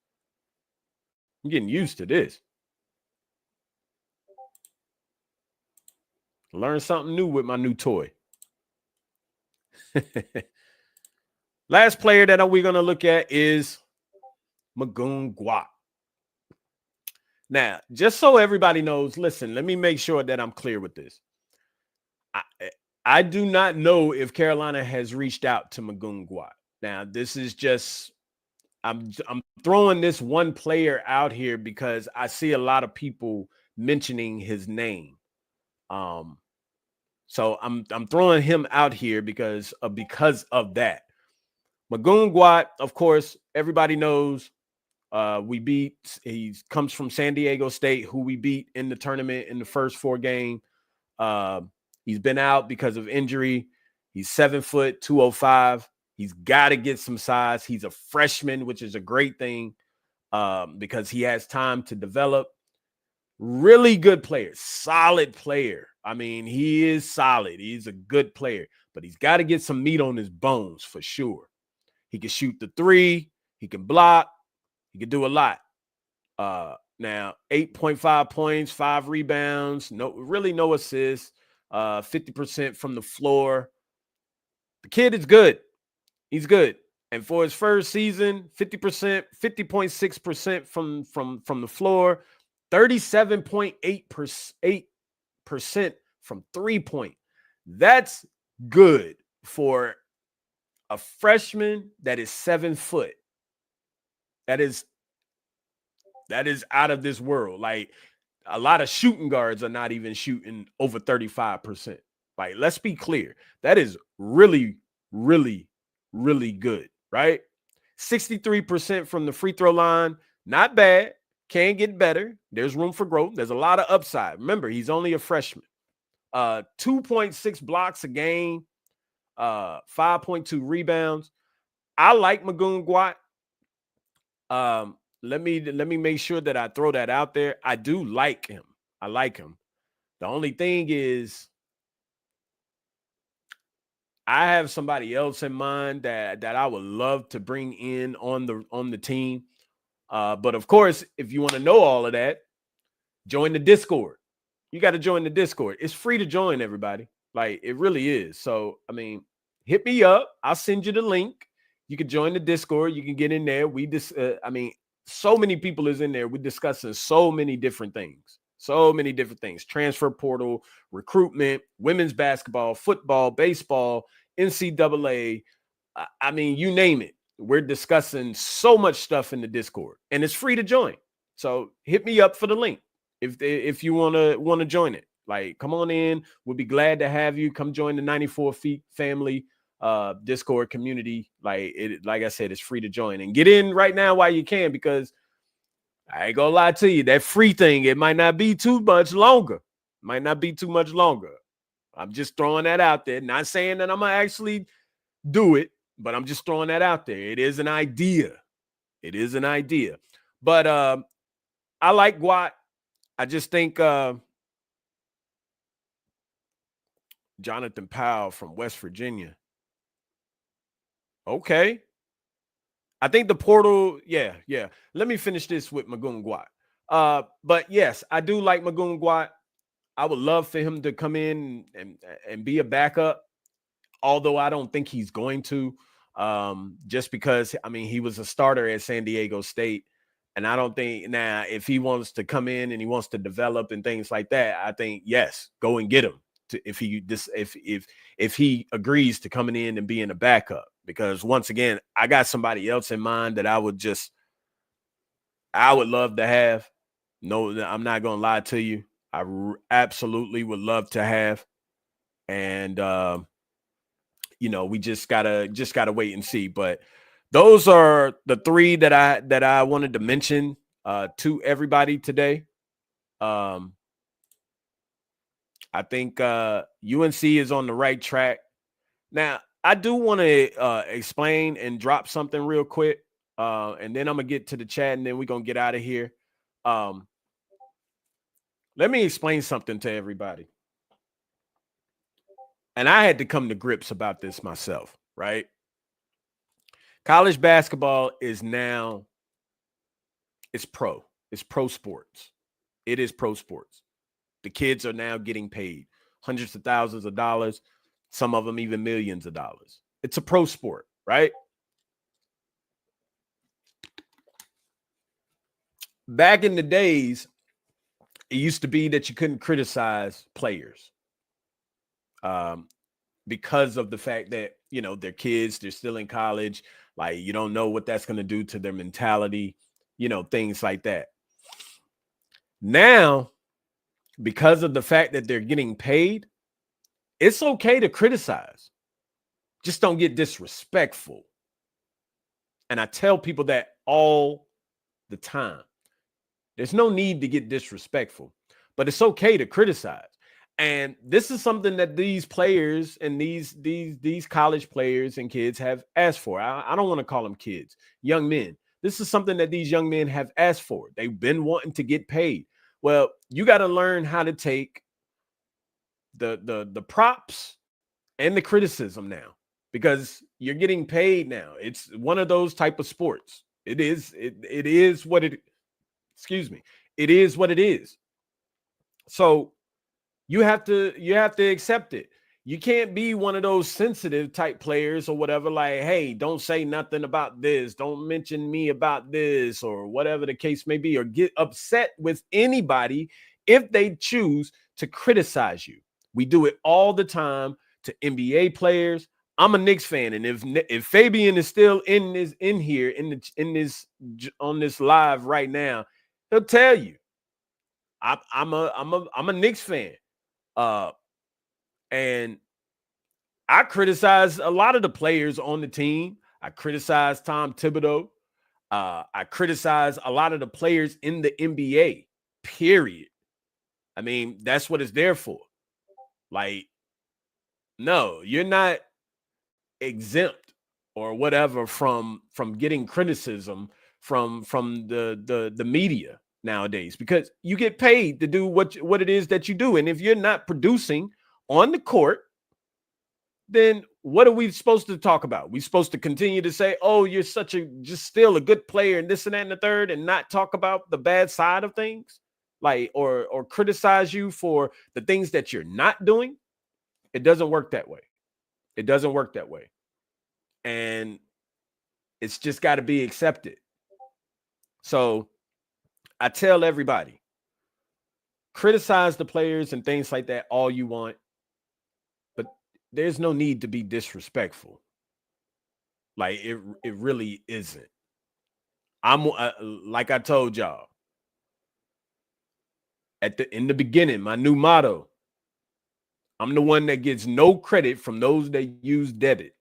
Learn something new with my new toy. Last player that we're going to look at is Magoon Guap. Now, just so everybody knows, listen, let me make sure that I'm clear with this. I do not know if Carolina has reached out to Magoon Guap. Now, this is just, I'm throwing this one player out here because I see a lot of people mentioning his name. So I'm throwing him out here because of that. Magoon Guap, of course, everybody knows he comes from San Diego State, who we beat in the tournament in the first 4 games. He's been out because of injury. He's 7 foot, 205. He's got to get some size. He's a freshman, which is a great thing because he has time to develop. Really good player, solid player. I mean, he is solid. He's a good player, but he's got to get some meat on his bones for sure. He can shoot the 3. He can block. He can do a lot. Now, 8.5 points, 5 rebounds, no assists, 50% from the floor. The kid is good. He's good. And for his first season, 50%, 50.6% from the floor, 37.8% from 3-point. That's good for a freshman that is 7 foot. That is out of this world. Like, a lot of shooting guards are not even shooting over 35%. Like, let's be clear. That is really, really, really good, right? 63% from the free throw line. Not bad. Can get better. There's room for growth. There's a lot of upside. Remember, he's only a freshman. 2.6 blocks a game. 5.2 rebounds. I like Magoon Guap. Let me make sure that I throw that out there. I do like him. I like him. The only thing is, I have somebody else in mind that I would love to bring in on the team. But of course, if you want to know all of that, join the Discord. You got to join the Discord. It's free to join, everybody. Like, it really is. So, I mean, hit me up. I'll send you the link. You can join the Discord. You can get in there. So many people is in there. We're discussing so many different things. Transfer portal, recruitment, women's basketball, football, baseball, NCAA. I mean, you name it. We're discussing so much stuff in the Discord, and it's free to join. So hit me up for the link if you want to join it. Like, come on in. We'll be glad to have you. Come join the 94 Feet family Discord community. Like I said, it's free to join, and get in right now while you can, because I ain't gonna lie to you, that free thing, it might not be too much longer. I'm just throwing that out there. Not saying that I'm gonna actually do it, but I'm just throwing that out there. It is an idea. But I like Guap. I just think Jonathan Powell from West Virginia. Okay. I think the portal, yeah. Let me finish this with Magoon Guap. But yes, I do like Magoon Guap. I would love for him to come in and be a backup, although I don't think he's going to, just because, I mean, he was a starter at San Diego State. And I don't think now, if he wants to come in and he wants to develop and things like that, I think, yes, go and get him if he agrees to coming in and being a backup. Because once again, I got somebody else in mind that I would love to have. No, I'm not going to lie to you. I absolutely would love to have. And, we just gotta wait and see. But those are the 3 that I wanted to mention to everybody today. I think UNC is on the right track. Now, I do want to explain and drop something real quick, and then I'm going to get to the chat, and then we're going to get out of here. let me explain something to everybody. And I had to come to grips about this myself, right? College basketball is now, it's pro. It's pro sports. It is pro sports. The kids are now getting paid hundreds of thousands of dollars, some of them even millions of dollars. It's a pro sport, right? Back in the days, it used to be that you couldn't criticize players because of the fact that, you know, they're kids, they're still in college. Like, you don't know what that's going to do to their mentality, you know, things like that. Now, because of the fact that they're getting paid, it's okay to criticize. Just don't get disrespectful. And I tell people that all the time. There's no need to get disrespectful, but it's okay to criticize. And this is something that these players and these college players and kids have asked for. I don't want to call them kids, young men. This is something that these young men have asked for. They've been wanting to get paid. Well, you got to learn how to take the props and the criticism now, because you're getting paid now. It's one of those type of sports. It is what it, excuse me. It is what it is. So you have to accept it. You can't be one of those sensitive type players or whatever, like, hey, don't say nothing about this. Don't mention me about this, or whatever the case may be, or get upset with anybody if they choose to criticize you. We do it all the time to NBA players. I'm a Knicks fan, and if Fabian is still on this live right now, he'll tell you I'm a Knicks fan. And I criticize a lot of the players on the team. I criticize Tom Thibodeau. I criticize a lot of the players in the NBA, period. I mean, that's what it's there for. Like, no, you're not exempt or whatever from getting criticism from the media nowadays, because you get paid to do what it is that you do. And if you're not producing on the court, then what are we supposed to talk about? We're supposed to continue to say, oh, you're just still a good player and this and that and the third, and not talk about the bad side of things, like, or criticize you for the things that you're not doing. It doesn't work that way. It doesn't work that way. And it's just got to be accepted. So I tell everybody, criticize the players and things like that all you want, but there's no need to be disrespectful. Like, it really isn't. I'm like I told y'all in the beginning, my new motto: I'm the one that gets no credit from those that use debit.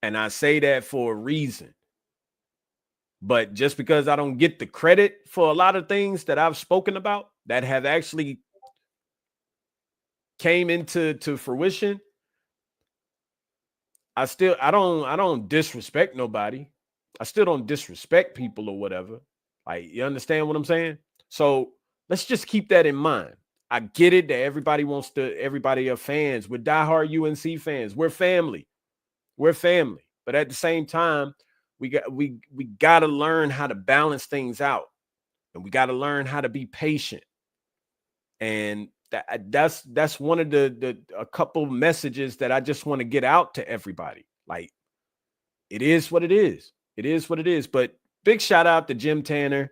And I say that for a reason. But just because I don't get the credit for a lot of things that I've spoken about that have actually came into fruition, I don't disrespect nobody. I still don't disrespect people or whatever. Like, you understand what I'm saying? So let's just keep that in mind. I get it that everybody are fans. We're diehard UNC fans. We're family. We're family. But at the same time, we got to learn how to balance things out, and we got to learn how to be patient. And that's one of a couple messages that I just want to get out to everybody. Like, it is what it is. It is what it is. But big shout out to Jim Tanner,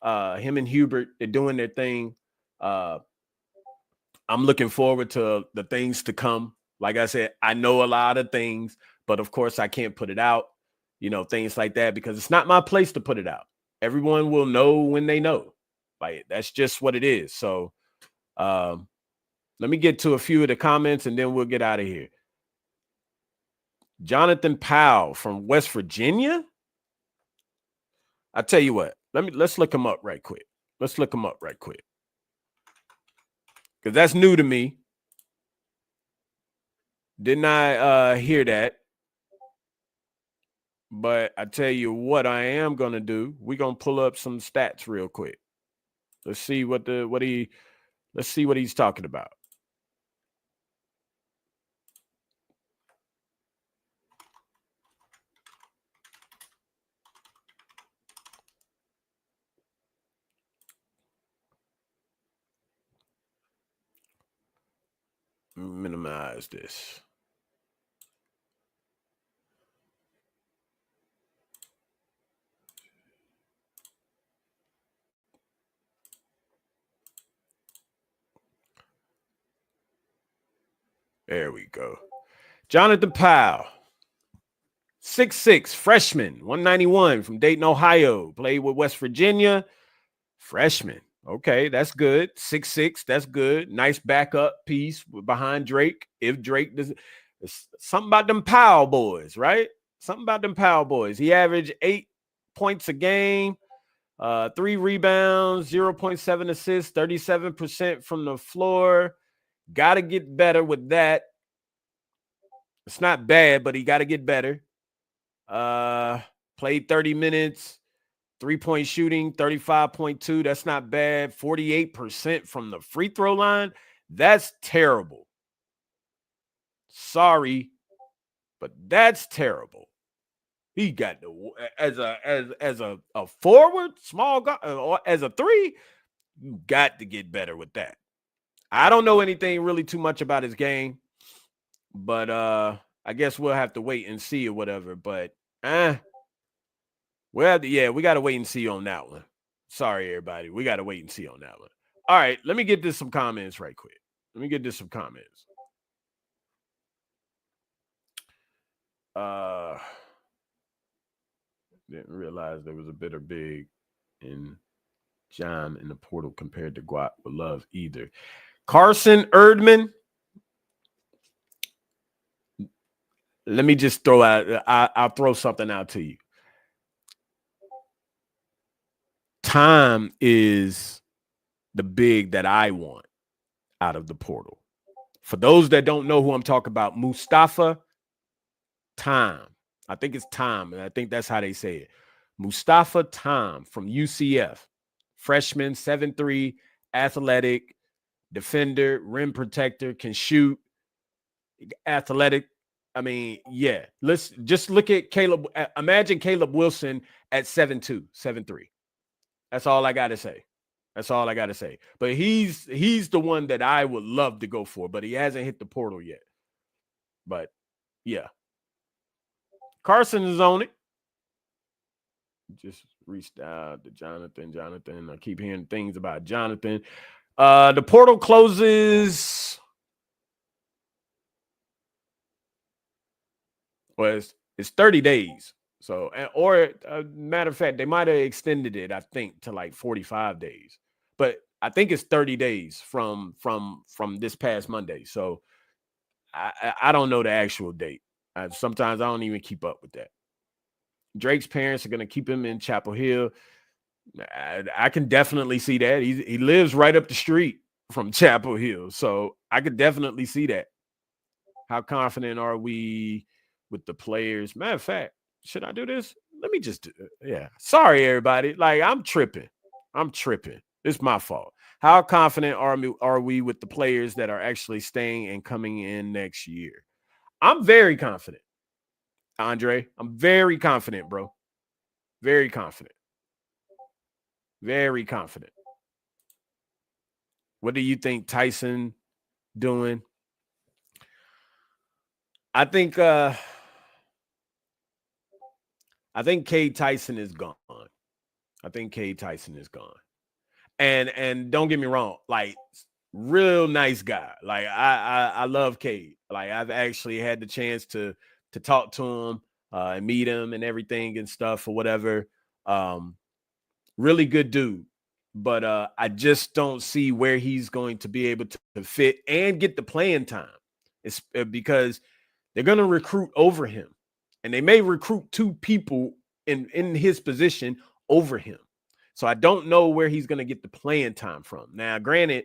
him and Hubert. They're doing their thing. I'm looking forward to the things to come. Like I said, I know a lot of things, but of course I can't put it out, things like that, because it's not my place to put it out. Everyone will know when they know. Like, that's just what it is. So let me get to a few of the comments and then we'll get out of here. Jonathan Powell from West Virginia. I tell you what, let's look him up right quick. Because that's new to me. Didn't I hear that? But I tell you what I am going to do. We're going to pull up some stats real quick. Let's see what he's talking about. Minimize this. There we go. Jonathan Powell, 6'6", freshman, 191 from Dayton, Ohio. Played with West Virginia. Freshman. Okay, that's good. 6'6", that's good. Nice backup piece behind Drake. If Drake does, something about them Powell boys, right? Something about them Powell boys. He averaged 8 points a game, 3 rebounds, 0.7 assists, 37% from the floor. Got to get better with that. It's not bad, but he got to get better. Played 30 minutes, 3-point shooting, 35.2. That's not bad. 48% from the free throw line. That's terrible. Sorry, but that's terrible. He got as a forward, small guy, or as a 3, you got to get better with that. I don't know anything really too much about his game, but I guess we'll have to wait and see or whatever. But we got to wait and see on that one. Sorry, everybody. We got to wait and see on that one. All right, let me get to some comments right quick. Didn't realize there was a bitter big in John in the portal compared to Guap with Love either. Carson Erdman. Let me just throw out, I'll throw something out to you. Time is the big that I want out of the portal. For those that don't know who I'm talking about, Mustafa Time. I think it's Time, and I think that's how they say it. Mustafa Time from UCF. Freshman, 7'3", athletic, defender, rim protector, can shoot, athletic. I mean, yeah. Let's just look at Caleb. Imagine Caleb Wilson at 7'2", 7'3". That's all I got to say. But he's the one that I would love to go for, but he hasn't hit the portal yet. But, yeah. Carson is on it. Just reached out to Jonathan. I keep hearing things about Jonathan. The portal closes. Well, it's 30 days. So, or matter of fact, they might have extended it, I think, to like 45 days. But I think it's 30 days from this past Monday. So I don't know the actual date. Sometimes I don't even keep up with that. Drake's parents are going to keep him in Chapel Hill. I can definitely see that. He lives right up the street from Chapel Hill. So I could definitely see that. How confident are we with the players? Matter of fact, should I do this? Let me just do it. Yeah. Sorry, everybody. Like, I'm tripping. It's my fault. How confident are we with the players that are actually staying and coming in next year? I'm very confident, Andre. I'm very confident, bro. Very confident. What do you think Tyson doing? I think Cade Tyson is gone. And don't get me wrong, like, real nice guy. Like, I love Cade. Like, I've actually had the chance to talk to him and meet him and everything and stuff or whatever. Really good dude. But I just don't see where he's going to be able to fit and get the playing time. It's because they're going to recruit over him. And they may recruit 2 people in his position over him. So I don't know where he's going to get the playing time from. Now, granted,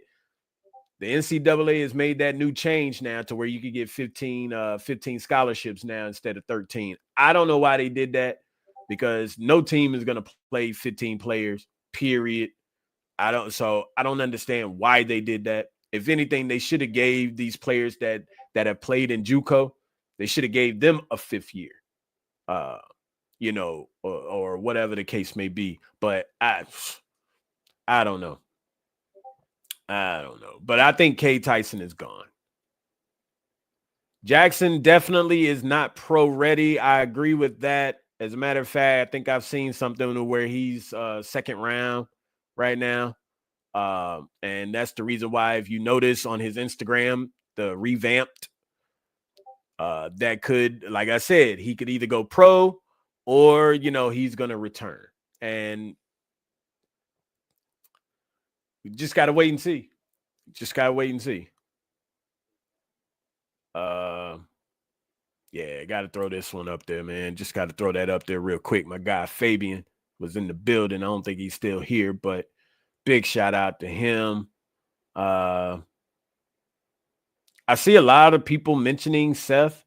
the NCAA has made that new change now to where you could get 15 scholarships now instead of 13. I don't know why they did that, because no team is going to play 15 players, period. I don't understand why they did that. If anything, they should have gave these players that have played in JUCO, they should have gave them a 5th year, or whatever the case may be. But I don't know. But I think K. Tyson is gone. Jackson definitely is not pro ready. I agree with that. As a matter of fact, I think I've seen something where he's 2nd round right now. And that's the reason why, if you notice on his Instagram, the revamped, that could, like I said, he could either go pro or, he's going to return. And we just got to wait and see. Yeah, got to throw this one up there, man. Just got to throw that up there real quick. My guy Fabian was in the building. I don't think he's still here, but big shout out to him. I see a lot of people mentioning Seth,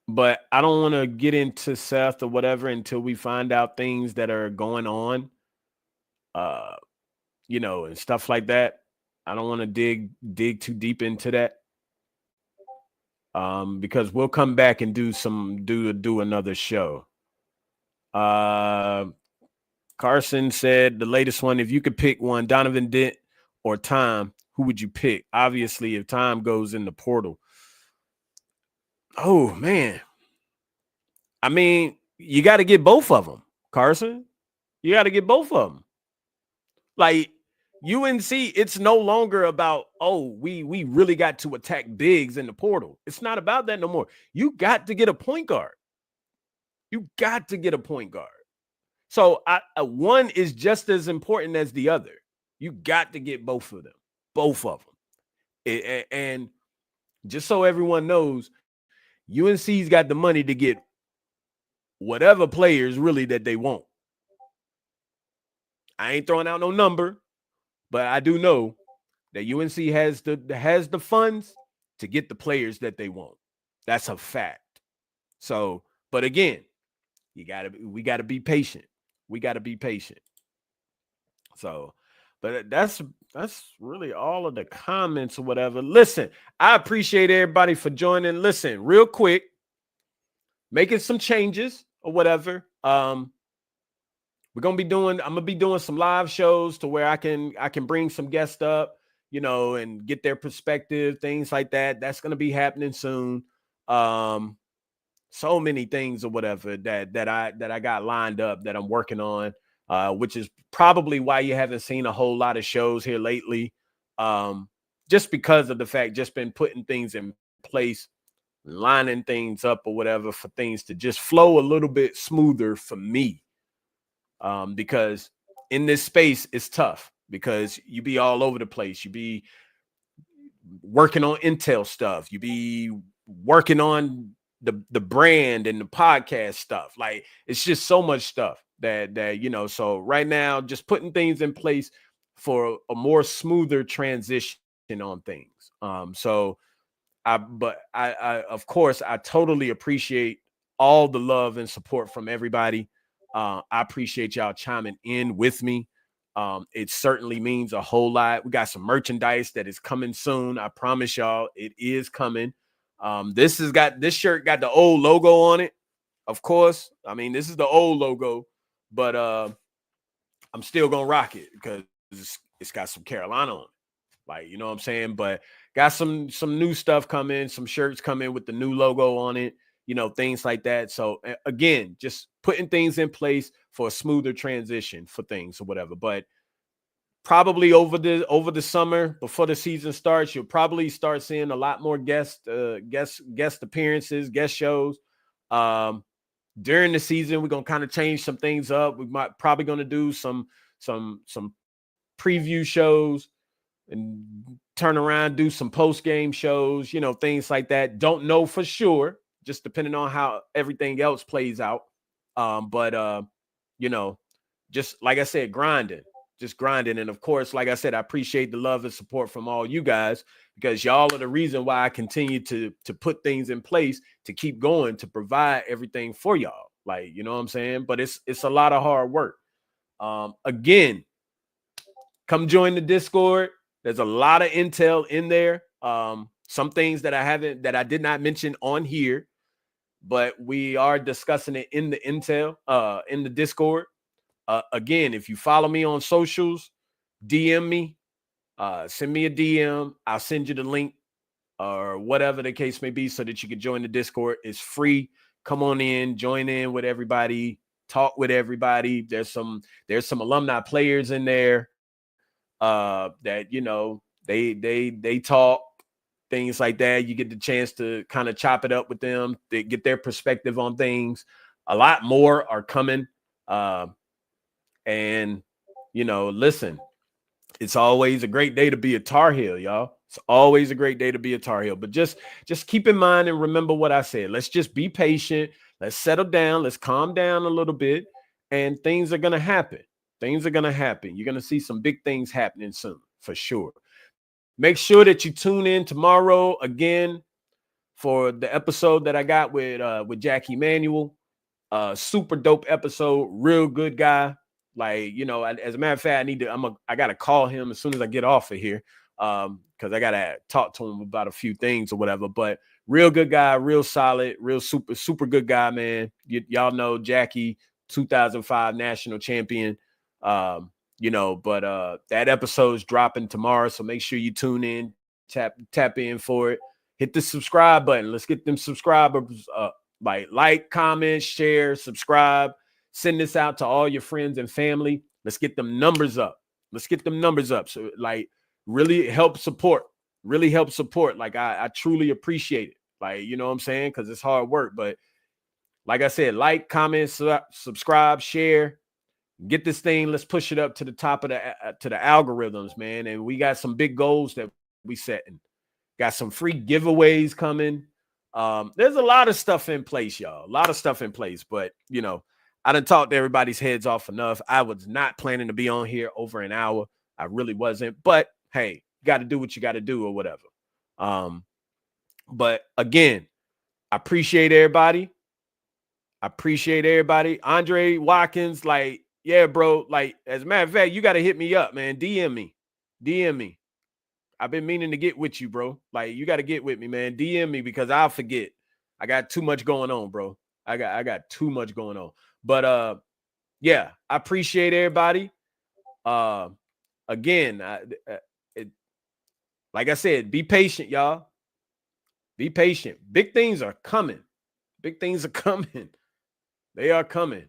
but I don't want to get into Seth or whatever until we find out things that are going on, and stuff like that. I don't want to dig too deep into that. Because we'll come back and do another show. Carson said the latest one, if you could pick one, Donovan Dent or Time, who would you pick? Obviously, if Time goes in the portal. Oh, man. I mean, you got to get both of them, Carson. You got to get both of them. Like, UNC, it's no longer about, we really got to attack bigs in the portal. It's not about that no more. You got to get a point guard. So one is just as important as the other. You got to get both of them. And just so everyone knows, UNC's got the money to get whatever players really that they want. I ain't throwing out no number, but I do know that UNC has the funds to get the players that they want. That's a fact. So, but again, we gotta be patient. So, but that's really all of the comments or whatever. Listen, I appreciate everybody for joining. Listen, real quick, making some changes or whatever. I'm gonna be doing some live shows to where I can bring some guests up, and get their perspective, things like that. That's gonna be happening soon. So many things or whatever that I got lined up that I'm working on, which is probably why you haven't seen a whole lot of shows here lately. Just because of the fact, just been putting things in place, lining things up or whatever for things to just flow a little bit smoother for me. Because in this space, it's tough because you be all over the place. You be working on Intel stuff. You be working on the brand and the podcast stuff. Like, it's just so much stuff that so right now, just putting things in place for a more smoother transition on things. But I of course, I totally appreciate all the love and support from everybody. I appreciate y'all chiming in with me. It certainly means a whole lot. We got some merchandise that is coming soon. I promise y'all it is coming. This shirt got the old logo on it. Of course. I mean, this is the old logo, but I'm still gonna rock it because it's got some Carolina on it. Like, you know what I'm saying? But got some new stuff coming, some shirts coming with the new logo on it, things like that. So again, just putting things in place for a smoother transition for things or whatever. But probably over the summer, before the season starts, you'll probably start seeing a lot more guest appearances, guest shows. During the season, we're gonna kind of change some things up. We might probably gonna do some preview shows and turn around, do some post-game shows, things like that. Don't know for sure, just depending on how everything else plays out. But just like I said, just grinding. And of course, like I said, I appreciate the love and support from all you guys, because y'all are the reason why I continue to put things in place to keep going, to provide everything for y'all. Like, you know what I'm saying? But it's a lot of hard work. Again, come join the Discord. There's a lot of intel in there. Some things that I did not mention on here, but we are discussing it in the intel, in the Discord. Again, if you follow me on socials, DM me, send me a DM. I'll send you the link or whatever the case may be so that you can join the Discord. It's free. Come on in, join in with everybody, talk with everybody. There's some alumni players in there that, you know, they talk, things like that. You get the chance to kind of chop it up with them, they get their perspective on things. A lot more are coming. And, you know, listen, it's always a great day to be a Tar Heel, y'all. It's always a great day to be a Tar Heel. But just keep in mind and remember what I said. Let's just be patient. Let's settle down. Let's calm down a little bit. And things are going to happen. Things are going to happen. You're going to see some big things happening soon, for sure. Make sure that you tune in tomorrow again for the episode that I got with Jackie Manuel. Super dope episode. Real good guy. Like, you know, as a matter of fact, I got to call him as soon as I get off of here. Because I got to talk to him about a few things or whatever. But real good guy, real solid, real super good guy, man. Y'all know Jackie, 2005 national champion. You know, but that episode's dropping tomorrow. So make sure you tune in, tap in for it. Hit the subscribe button. Let's get them subscribers up. Like, comment, share, subscribe. Send this out to all your friends and family. Let's get them numbers up. So like really help support. Like I truly appreciate it. Like, you know what I'm saying? Because it's hard work. But like I said, like, comment, subscribe, share. Get this thing. Let's push it up to the top of to the algorithms, man. And we got some big goals that we setting. Got some free giveaways coming. There's a lot of stuff in place, y'all. A lot of stuff in place. But, you know, I done talked everybody's heads off enough. I was not planning to be on here over an hour. I really wasn't. But, hey, you got to do what you got to do or whatever. But, again, I appreciate everybody. Andre Watkins, like, yeah, bro. Like, as a matter of fact, you got to hit me up, man. DM me. I've been meaning to get with you, bro. Like, you got to get with me, man. DM me because I'll forget. I got too much going on, bro. I got too much going on. But yeah, I appreciate everybody. Again, like I said, be patient, y'all. Be patient. Big things are coming. They are coming.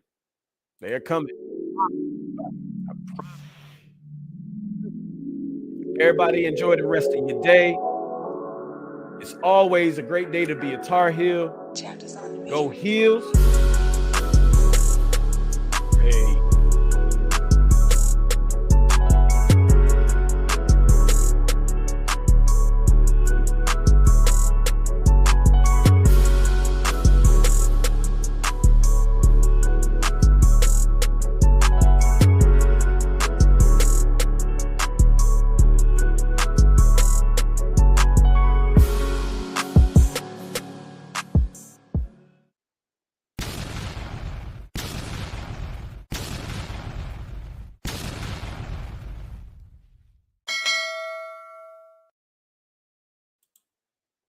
Everybody enjoy the rest of your day. It's always a great day to be a Tar Heel. Go Heels.